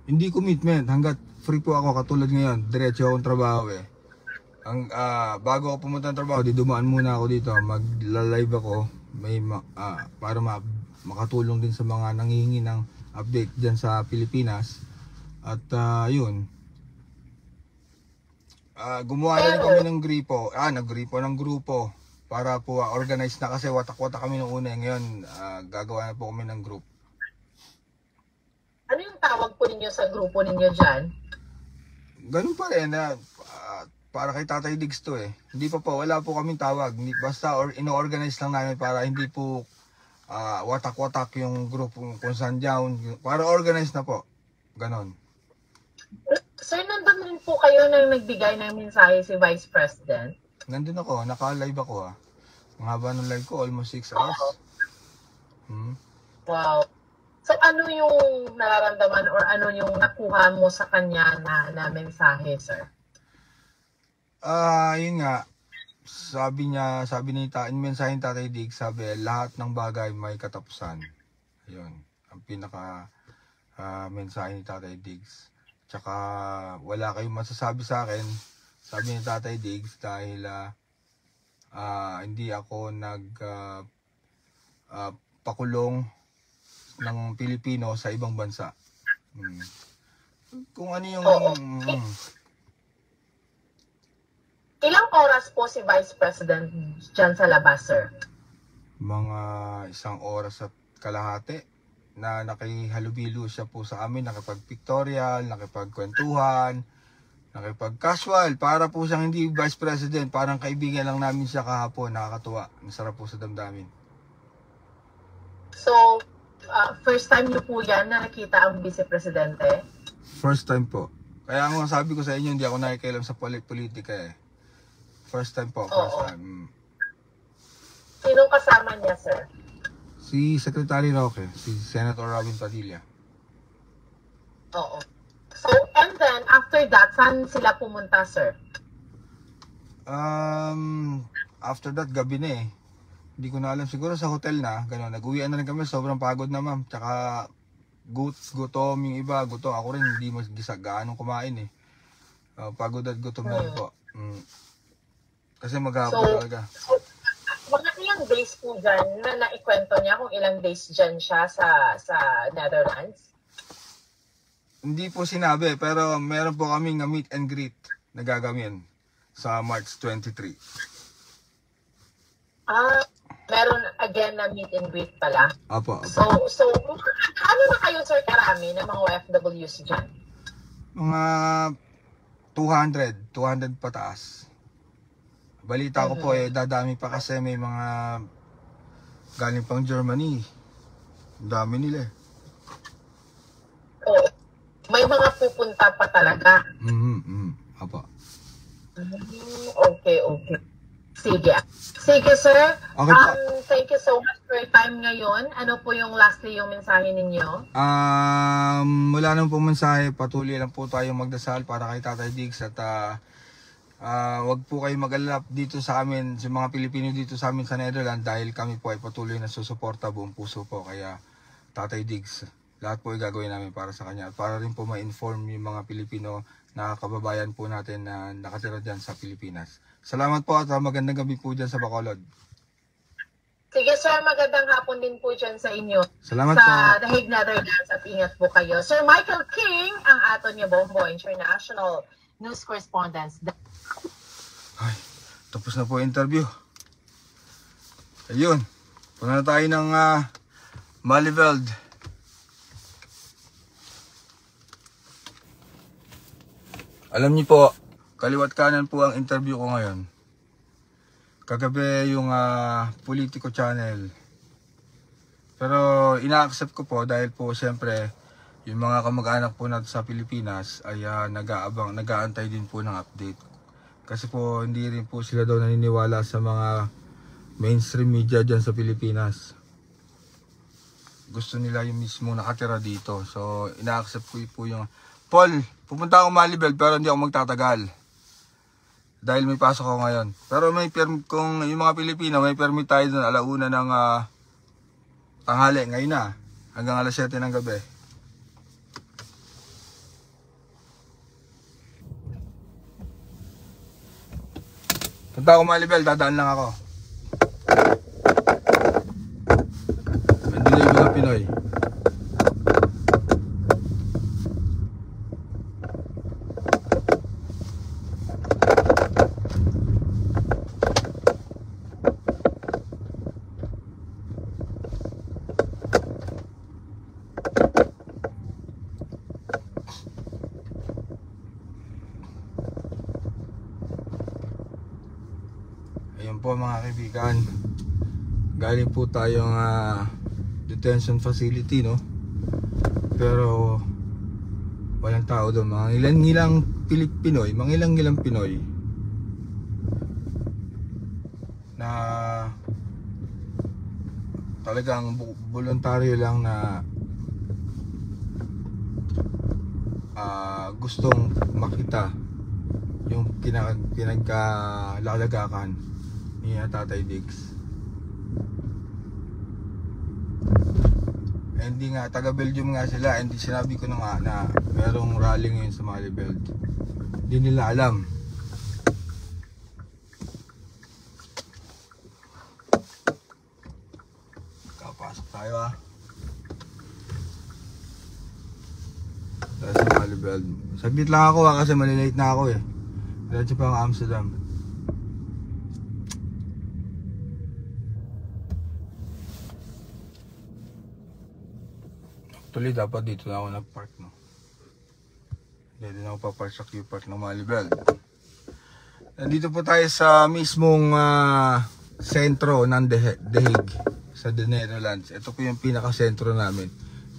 Hindi commitment. Hanggat free po ako, katulad ngayon, diretso akong trabaho eh. Bago ako pumunta ng trabaho, dumaan muna ako dito, magla-live ako, para makatulong din sa mga nanghihingi ng update dyan sa Pilipinas. At yun, gumawa na rin kami ng nag-gripo ng grupo para po organize na, kasi watak-watak kami nung una. Ngayon, gagawa na po kami ng group. Ano yung tawag po ninyo sa grupo ninyo dyan? Ganun pa rin, para kay Tatay Diggs to eh. Wala po kaming tawag. Basta ino-organize lang namin para hindi po watak-watak yung group kung saan dyan. Para organize na po. Ganon. Sir, nandun rin po kayo nang nagbigay ng mensahe si Vice President? Nandun ako, naka-live ako Ang haba ng live ko, almost 6 hours. Wow. So ano yung nararamdaman or ano yung nakuha mo sa kanya na mensahe, sir? Yun nga. Sabi ni mensahe ni Tatay Diggs, sabi, lahat ng bagay may katapusan. Ayun. Ang pinaka mensahe ni Tatay Diggs. Tsaka wala kayong masasabi sa akin, sabi ni Tatay Diggs, dahil hindi ako pakulong ng Pilipino sa ibang bansa. Kung ano yung... Ilang oras po si Vice President dyan sa labas, sir? Mga 1 oras at kalahati na nakihalubilo siya po sa amin, nakipag-pictorial, nakipagkwentuhan, nakipag-casual, para po siyang hindi Vice President, parang kaibigan lang namin siya kahapon, nakakatuwa, masarap po sa damdamin. So, first time niyo po yan na nakita ang Vice Presidente? First time po. Kaya nga sabi ko sa inyo, hindi ako nakikialam sa politika eh. First time po, first time. Sinong kasama niya, sir? Si Secretary Roque, si Senator Robin Padilla. Oo. So, and then, after that, saan sila pumunta, sir? After that, gabi na eh. Hindi ko na alam, siguro sa hotel na, gano'n. Nag-uwian na rin kami, sobrang pagod na ma'am. Tsaka, gutom yung iba, gutom. Ako rin, hindi gaanong kumain eh. Pagod at gutom na rin po. Kasi maghapon talaga. So, mga ilang days po dyan na naikwento niya kung ilang days dyan siya sa Netherlands? Hindi po sinabi, pero meron po kaming meet and greet na gagawin sa March 23. Meron again na meet and greet pala. Apo. So ano na kayo, sir, karami ng mga OFWs dyan? Mga 200 pataas. Balita ko po dadami pa kasi may mga galing pang Germany. Ang dami nila eh. Oo. May mga pupunta pa talaga. Apo. Okay. Sige, sir. Okay po. Thank you so much for your time ngayon. Ano po yung lastly yung mensahe ninyo? Wala nang po mensahe. Patuloy lang po tayong magdasal para kay Tatay Diggs at wag po kayo mag-alala dito sa amin, sa mga Pilipino dito sa amin sa Netherlands, dahil kami po ay patuloy na susuporta buong puso po. Kaya Tatay Diggs, lahat po ay gagawin namin para sa kanya. Para rin po ma-inform yung mga Pilipino na kababayan po natin na nakatira dyan sa Pilipinas. Salamat po at magandang gabi po dyan sa Bacolod. Sige, sir, magandang hapon din po dyan sa inyo. Salamat sa po. The Hague, Netherlands, at ingat po kayo. Sir Michael King, ang ato niya Bombo International News Correspondent. Ay, tapos na po yung interview. Ayun, punta na tayo ng Malieveld. Alam niyo po, kaliwat kanan po ang interview ko ngayon. Kagabi yung Politico Channel. Pero ina-accept ko po dahil po siyempre yung mga kamag-anak po natin sa Pilipinas ay nag-aantay din po ng update. Kasi po hindi rin po sila daw naniniwala sa mga mainstream media dyan sa Pilipinas. Gusto nila yung mismo nakatira dito. So ina-accept ko po yung Paul, pupunta ako Malieveld pero hindi ako magtatagal. Dahil may pasok ako ngayon. Pero may kung yung mga Pilipino, may permit tayo doon alauna ng tanghali. Ngayon na, hanggang alas 7 ng gabi. Punta ako Malieveld, dadaan lang ako. Nandito yung mga Pinoy. Ayan po mga kaibigan, galing po tayong detention facility, no? Pero walang tao doon, mga ilang Pinoy, mga ilang Pinoy na talagang voluntaryo lang na gustong makita yung pinagkalalagakan ni Tatay Diggs. Hindi nga, taga Belgium nga sila, hindi sinabi ko na nga na merong rally ngayon sa Malibuld. Hindi nila alam. Kapasok tayo tayo sa Malibuld. Saglit lang ako kasi malilate na ako Diretso pa ang Amsterdam. Actually, dapat dito na ako nag-park, no? Hindi na ako papark sa Q-Park ng Malibuld. Nandito po tayo sa mismong sentro ng The Hague sa The Netherlands. Ito po yung pinaka-sentro namin.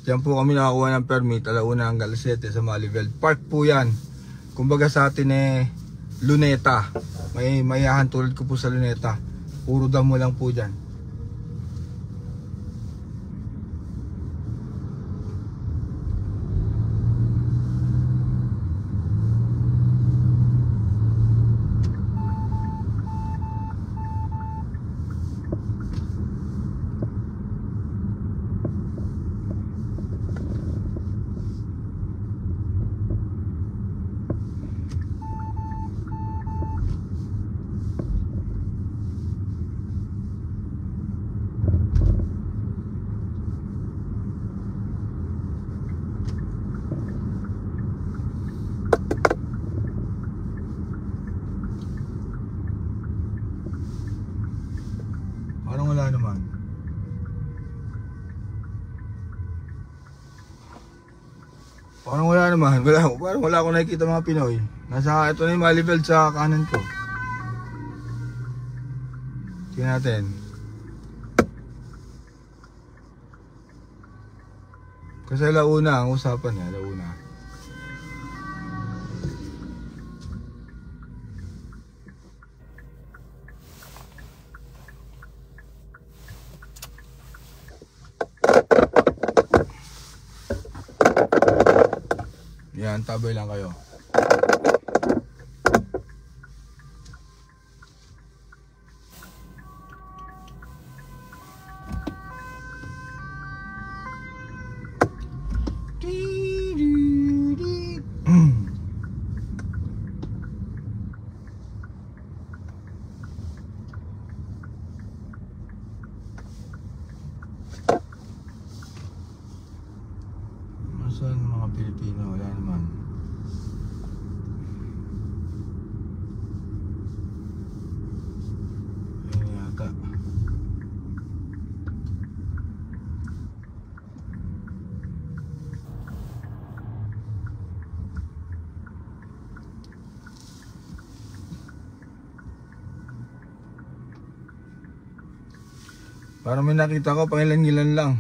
Diyan po kami nakakuha ng permit, 1:00 hanggang 7:00 sa Malibuld. Park po yan. Kumbaga sa atin luneta. May mayahan tulad ko po sa luneta. Puro damo lang po dyan. Parang wala naman. Parang wala akong nakikita mga Pinoy. Ito na yung Malibuld sa kanan ko. Tingnan natin. Kasi launa ang usapan niya, launa. Yan, tabay lang kayo. Saan mga Pilipino? Wala naman. Ayun yata. Parang may nakita ko, pangilan-ngilan lang.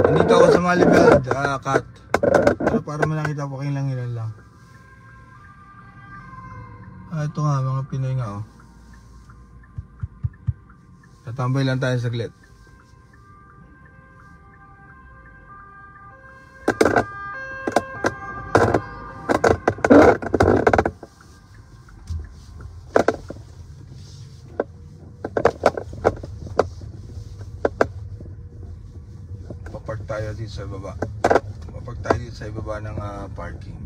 Nandito ako sa Malibuld, Kat. Pero parang may nakita ko, pangilan-ngilan lang. Ito nga, mga Pinoy nga Tatambay lang tayo saglit. Papark tayo dito sa baba. Papark tayo dito sa ibaba ng parking.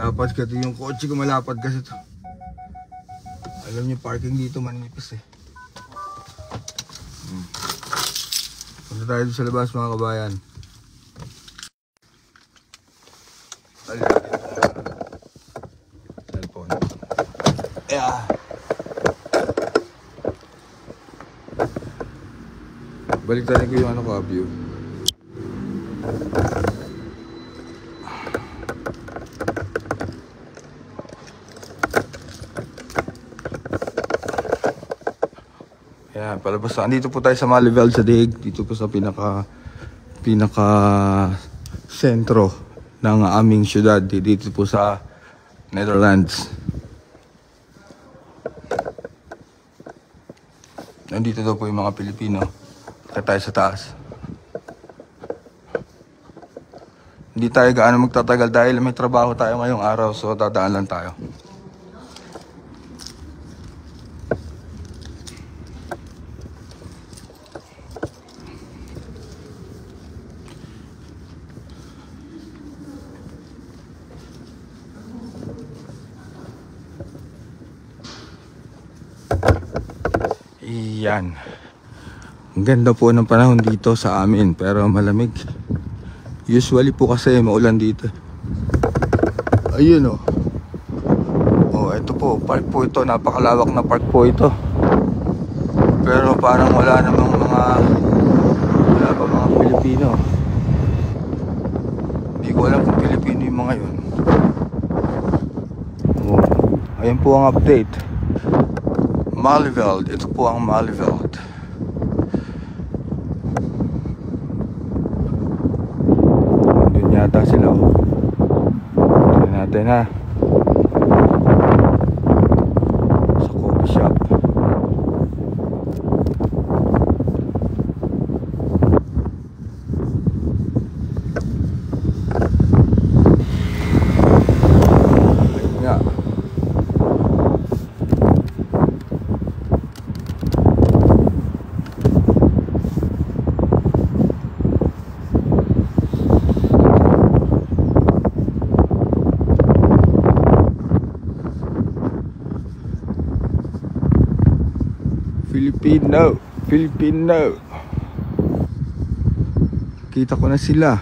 Malapad kasi yung kotse ko, malapad kasi to. Alam niyo, parking dito manipis eh. Punta tayo sa labas mga kabayan. Tali natin itong cellphone. Yeah. Balik tayo ko yung ano ko, view. Ayan, palabas na. Andito po tayo sa Malivel sa Dihig. Dito po sa pinaka sentro ng aming syudad. Dito po sa Netherlands. Nandito daw po yung mga Pilipino. Kaya tayo sa taas. Hindi tayo gaano magtatagal dahil may trabaho tayo ngayong araw. So dadaan lang tayo. Iyan. Ang ganda po ng panahon dito sa amin, pero malamig. Usually po kasi maulan dito. Ayun oh. Oh, ito po, park po ito. Napakalawak na park po ito. Pero parang wala pa mga Pilipino. Hindi ko alam kung Pilipino yung mga yun. Oh, ayun po ang update. Malivel, ito po ang Malivel. Doon yata sila. Doon natin ha. Sa coffee shop. Ayun nga. Filipino. Kita ko na sila.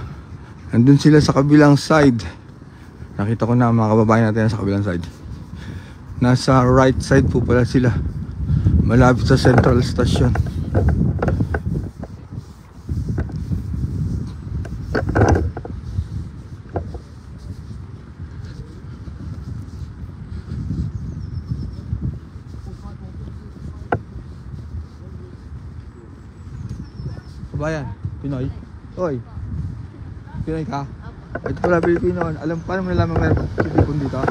Andun sila sa kabilang side. Nakita ko na mga kababayan natin sa kabilang side. Nasa right side po pala sila. Malapit sa Central Station. Kabayan, Pinoy. Oy. Pinoy ka? Ito pala Pilipino. Alam paano mo nalaman meron Pilipino dito?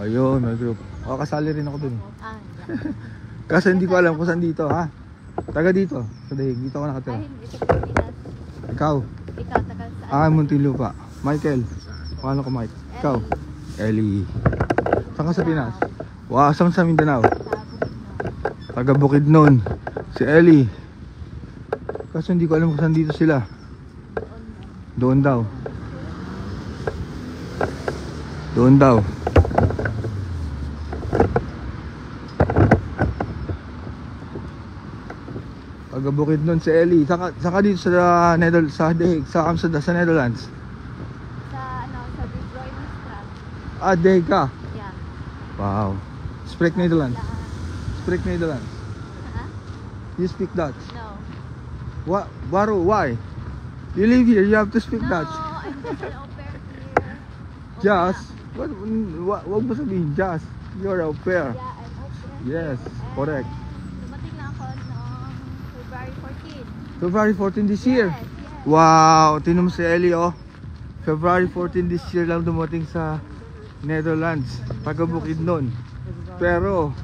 Ayun, may group. O, kasali rin ako dun. Kasi hindi ko alam kung saan dito, ha? Taga dito, sa Dihig. Dito ako nakatira. Ikaw? Ikaw, taga saan? Muntinlupa. Michael. Paano ko, Mike? Ikaw? Ellie. Saan ka sa Pinas? Wow, saan sa Mindanao? Taga Bukidnon. Si Ellie. Kasi hindi ko alam kung saan dito sila. Doon daw. Doon daw. Taga Bukidnon si Ellie. Saka dito sa Dihig, sa Amsterdam, sa Netherlands. Sa Bruymanstraat. Ah, Dihig ka? Yeah. Wow. Spreek Nederlands. Spreek Nederlands. You speak Dutch? No. What? Why? You live here, you have to speak No, Dutch. I'm just an au pair here. Just? Wag mo sabihin just. You're au pair. Yeah, I'm au pair. Yes, correct. Dumating na ako noong February 14. February 14 this year? Yes, yes. Wow, tinan mo si Ellie oh. February 14 this year lang dumating sa Netherlands. Taga Bukidnon. Pero,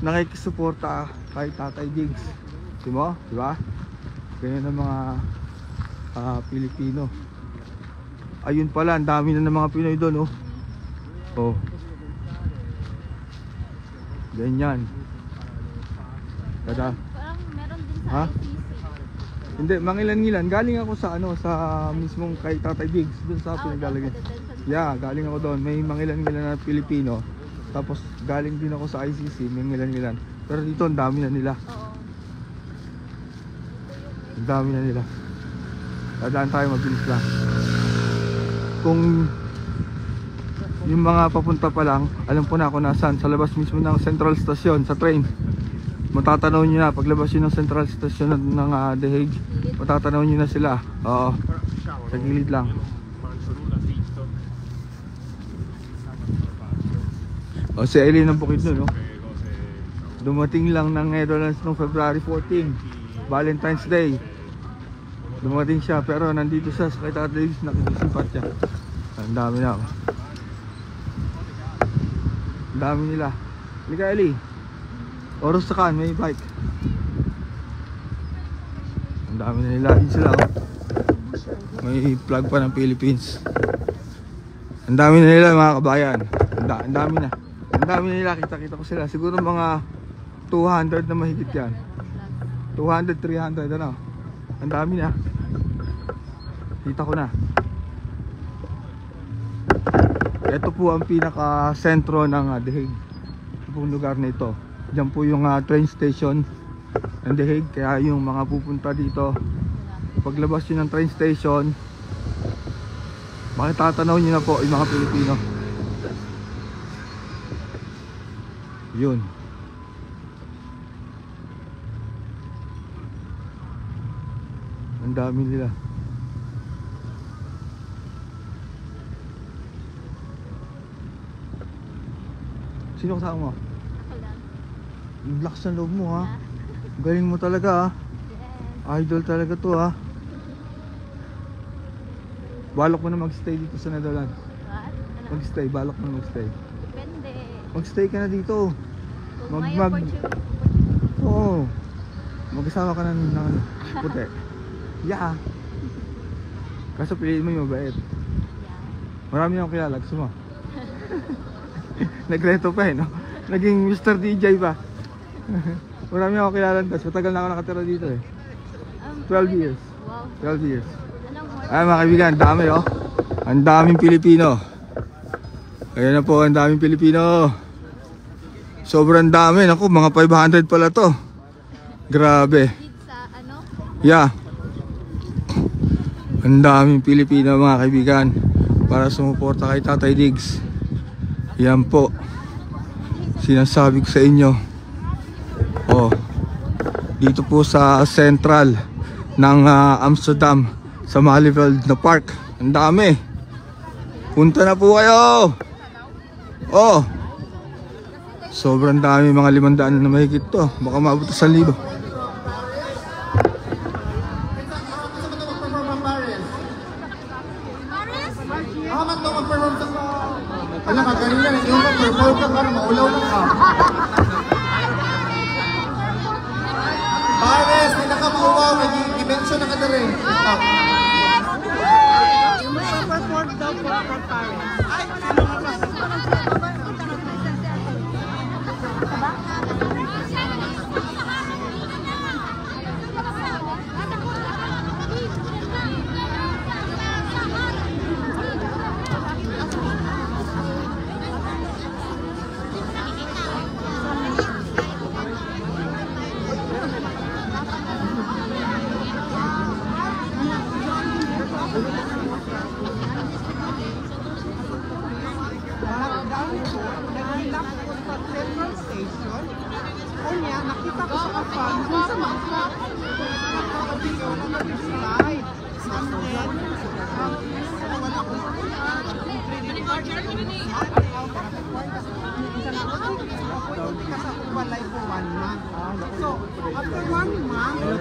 nakikisuporta kay Tatay Diggs. Diba? Diba? Ganyan ang mga Pilipino. Ayun pala, ang dami na ng mga Pinoy doon, oh. Oh. Ganyan. Kada. Parang meron din sa Ha? ICC. Hindi, Mangilan-ngilan. Galing ako sa ano, sa mismong kay Tatay Diggs, dun sa pinaglalagay. Yeah, galing ako doon. May Mangilan-ngilan na Pilipino. Tapos galing din ako sa ICC, Mangilan-ngilan. Pero dito ang dami na nila. Oo. Ang dami na nila. Dadaan tayo, mabilis lang. Kung yung mga papunta pa lang, alam ko na kung nasaan. Sa labas mismo ng Central Station, sa train. Matatanaw nyo na, paglabas nyo ng Central Station ng The Hague, matatanaw nyo na sila. Oo, sa gilid lang. O, si Eileen ang bukid nun, no? Dumating lang ng Netherlands noong February 14, Valentine's Day. Dumating siya, pero nandito siya sa kay Tatay Diggs, nakikisipat siya. Ang dami na ako. Ang dami nila. Halika, Ellie. Oros sa kan, may bike. Ang dami na nila. Yun sila, oh. May flag pa ng Philippines. Ang dami na nila, mga kabayan. Ang dami na. Ang dami na nila, kita-kita ko sila. Siguro mga 200 na mahigit yan. 200, 300, ano. Ang dami na. Kita ko na. Ito po ang pinaka-sentro ng The Hague. Ito pong lugar na ito. Diyan po yung train station ng The Hague. Kaya yung mga pupunta dito, paglabas nyo ng train station, makitatanaw nyo na po yung mga Pilipino. Yun. Ang dami nila. Sino kasama mo? Ako lang. Ang lakas ng loob mo, ha. Galing mo talaga, ha. Yes. Idol talaga to, ha. Balak mo na magstay dito sa Netherlands. What? Ano? Magstay, balak mo na magstay. Depende. Magstay ka na dito. Kung may Mag- opportunity. Oo. Mag-asawa ka na ng ano, puti. Yeah. Kaso piliin mo yung mabait. Yeah. Marami akong kilala, gusto mo? Nagreto pa, eh, no? Naging Mr. DJ pa. Marami akong kilala, tapos matagal na ako nakatira dito, eh. 12 years. Wow. 12 years. Anong more? Ay, mga kaibigan, dami, oh. Ang daming Pilipino. Ayan na po, ang daming Pilipino. Sobrang dami. Naku, mga 500 pala to. Grabe. Sa ano? Yeah. Ang daming Pilipino, mga kaibigan, para sumuporta kay Tatay Diggs. Yan po. Sinasabi ko sa inyo. Oh. Dito po sa central ng Amsterdam, sa Malieveld na park. Ang dami. Punta na po kayo. Oh. Sobrang dami, mga 500 na mahigit to. Baka maabot sa 1,000. Alam ka, kanina hindi mo perform ka para maulaw na ka. Pares, hindi na ka mauwaw, nag-i-mention na ka na rin.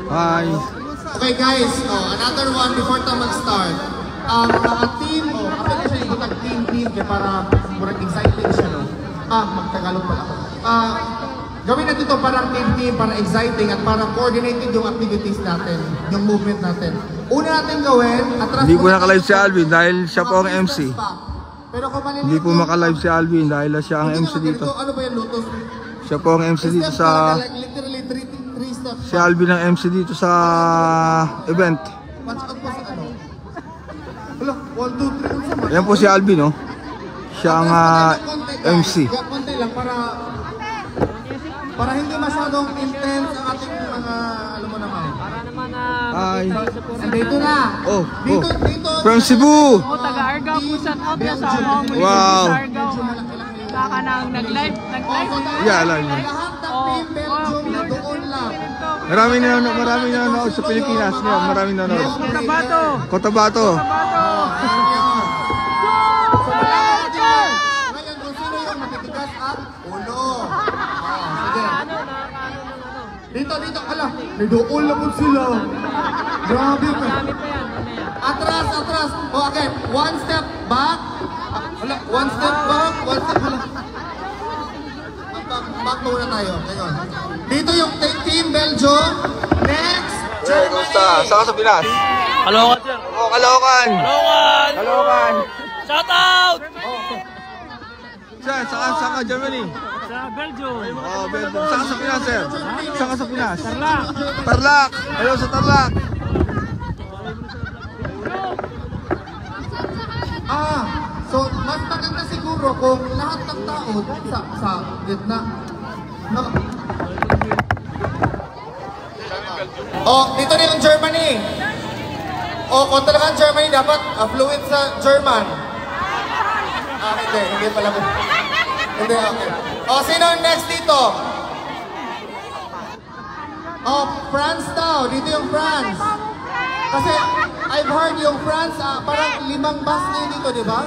Hi. Okay guys, another one before ta mag-start. Ang mga team, kapag na siya yung team kaya para murag exciting siya, no? Magtagalog pala ako. Gawin natin ito parang team, para exciting at para coordinated yung activities natin, yung movement natin. Una natin gawin, atras Hindi po naka-live si Alvin dahil siya po ang MC. Pero kung Hindi po maka-live si Alvin dahil siya ang MC dito. Ano ba yung lutos? Siya po ang MC dito sa Literally 3 steps Si Alvin ang MC dito sa event. Watch out po sa ano. Hala, 1, 2, 3, ano sa Yan po si Alvin, no? Siya ang MC. Kaya konti lang para hindi masyadong intense ang ating mga, alam mo naman. Ay. Dito na. Oh, Dito, oh. dito. From Cebu. Taga-Argao po shout out na sa mga muli Wow. sa Argao. Baka nang nag-live. Yeah, alam niyo. Lahat ng team Belgium na doon lang. Maraming nanonood sa Pilipinas ngayon. Maraming nanonood. Cotabato. Cotabato. Ngayon, kung sino yung matitigas ang ulo. Sige. Dito, ala. Nagdoon lang po sila. Grabe ka. Atras. Okay, 1 step back. Hala, 1 step back. 1 step, hala. Back muna tayo. Ngayon. Dito yung team Belgium. Next, Germany. Kumusta? Saan ka sa Pinas? Kalokan, sir. Oh, Caloocan. Kalokan! Caloocan. Shout out! Saan ka, Germany? Sa Belgium. Oh, Belgium. Saan ka sa Pinas, sir? Saan ka sa Pinas? Tarlac. Tarlac. Hello sa Tarlac. So mas maganda siguro kung lahat ng tao sa gitna. No? Oh, dito rin yung Germany. Oh, kung talagang Germany, dapat fluent sa German. Hindi pala po. Hindi, okay. Oh, sino ang next dito? Oh, France daw. Dito yung France. Kasi I've heard yung France, parang 5 bus na yun dito, di ba?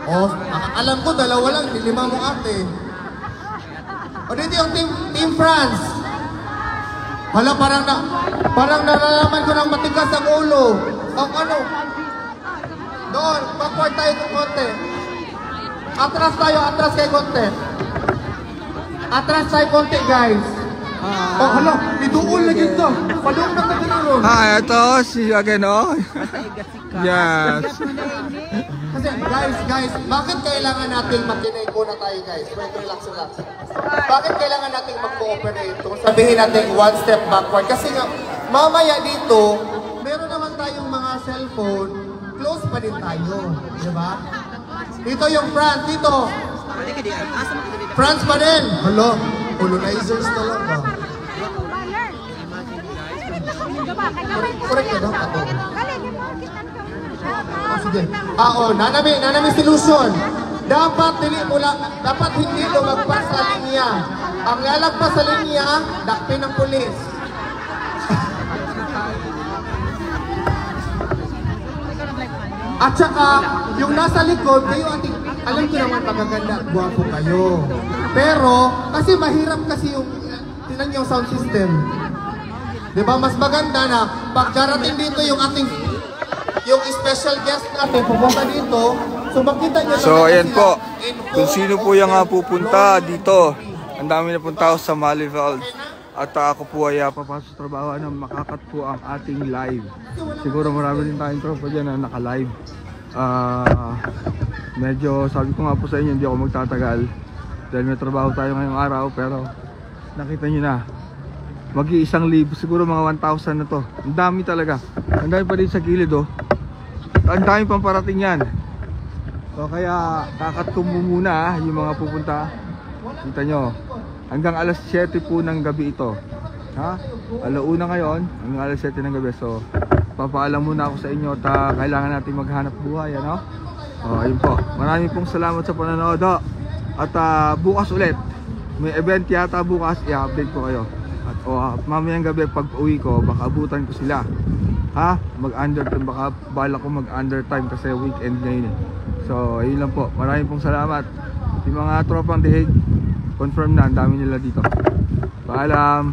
Oh, alam ko, 2 lang, 5 mo ate. O dito yung team France. Hala, parang nalalaman ko ng matigas ang ulo. Ang ano? Doon, backward tayo ng konti. Atras kayo konti. Atras tayo konti, guys. Oh, hala, iduol na dito. Padung na kaganoon. Ito, si again, oh. Yes. Kasi guys, bakit kailangan natin makinig muna tayo, guys? Wait, relax. Bakit kailangan natin mag-cooperate? Kung sabihin natin 1 step backward. Kasi nga, mamaya dito, meron naman tayong mga cellphone, close pa din tayo. Di ba? Dito yung France, dito. France pa din. Hello, colonizers talaga. Correct ka daw, Pato. Sige. Nanami solution. Dapat hindi lumagpas sa linya. Ang lalagpas sa linya, dakpin ng pulis. At saka, yung nasa likod, kayo alam ko naman magaganda at guwapo kayo. Pero, kasi mahirap kasi yung, tinan yung sound system. Diba, mas maganda na pagkarating dito yung special guest natin pupunta dito, so makita nyo. So ayan po, kung sino po yung pupunta dito, ang dami na pong tao sa Malival. At ako po ay papasok sa trabaho na makakat po ang ating live. Siguro marami din tayong tropa dyan na naka-live. Medyo sabi ko nga po sa inyo, hindi ako magtatagal dahil may trabaho tayo ngayong araw, pero nakita nyo na, mag-iisang libo, siguro mga 1,000 na to. Ang dami talaga. Ang dami pa din sa gilid, oh. Ang dami pang parating yan. So kaya kakat ko muna yung mga pupunta. Kita nyo, hanggang alas 7 po ng gabi ito. Ha? Alauna ngayon, hanggang alas 7 ng gabi. So papaalam muna ako sa inyo at kailangan natin maghanap buhay, ano? Ayun po. Maraming pong salamat sa panonood. At bukas ulit, may event yata bukas, i-update ko kayo. At mamayang gabi pag uwi ko, baka abutan ko sila. Ha? Mag-undertime, baka bala ko mag-undertime kasi weekend ngayon eh. So ayun lang po. Maraming pong salamat. Yung mga tropang dihig, confirm na, ang dami nila dito. Paalam.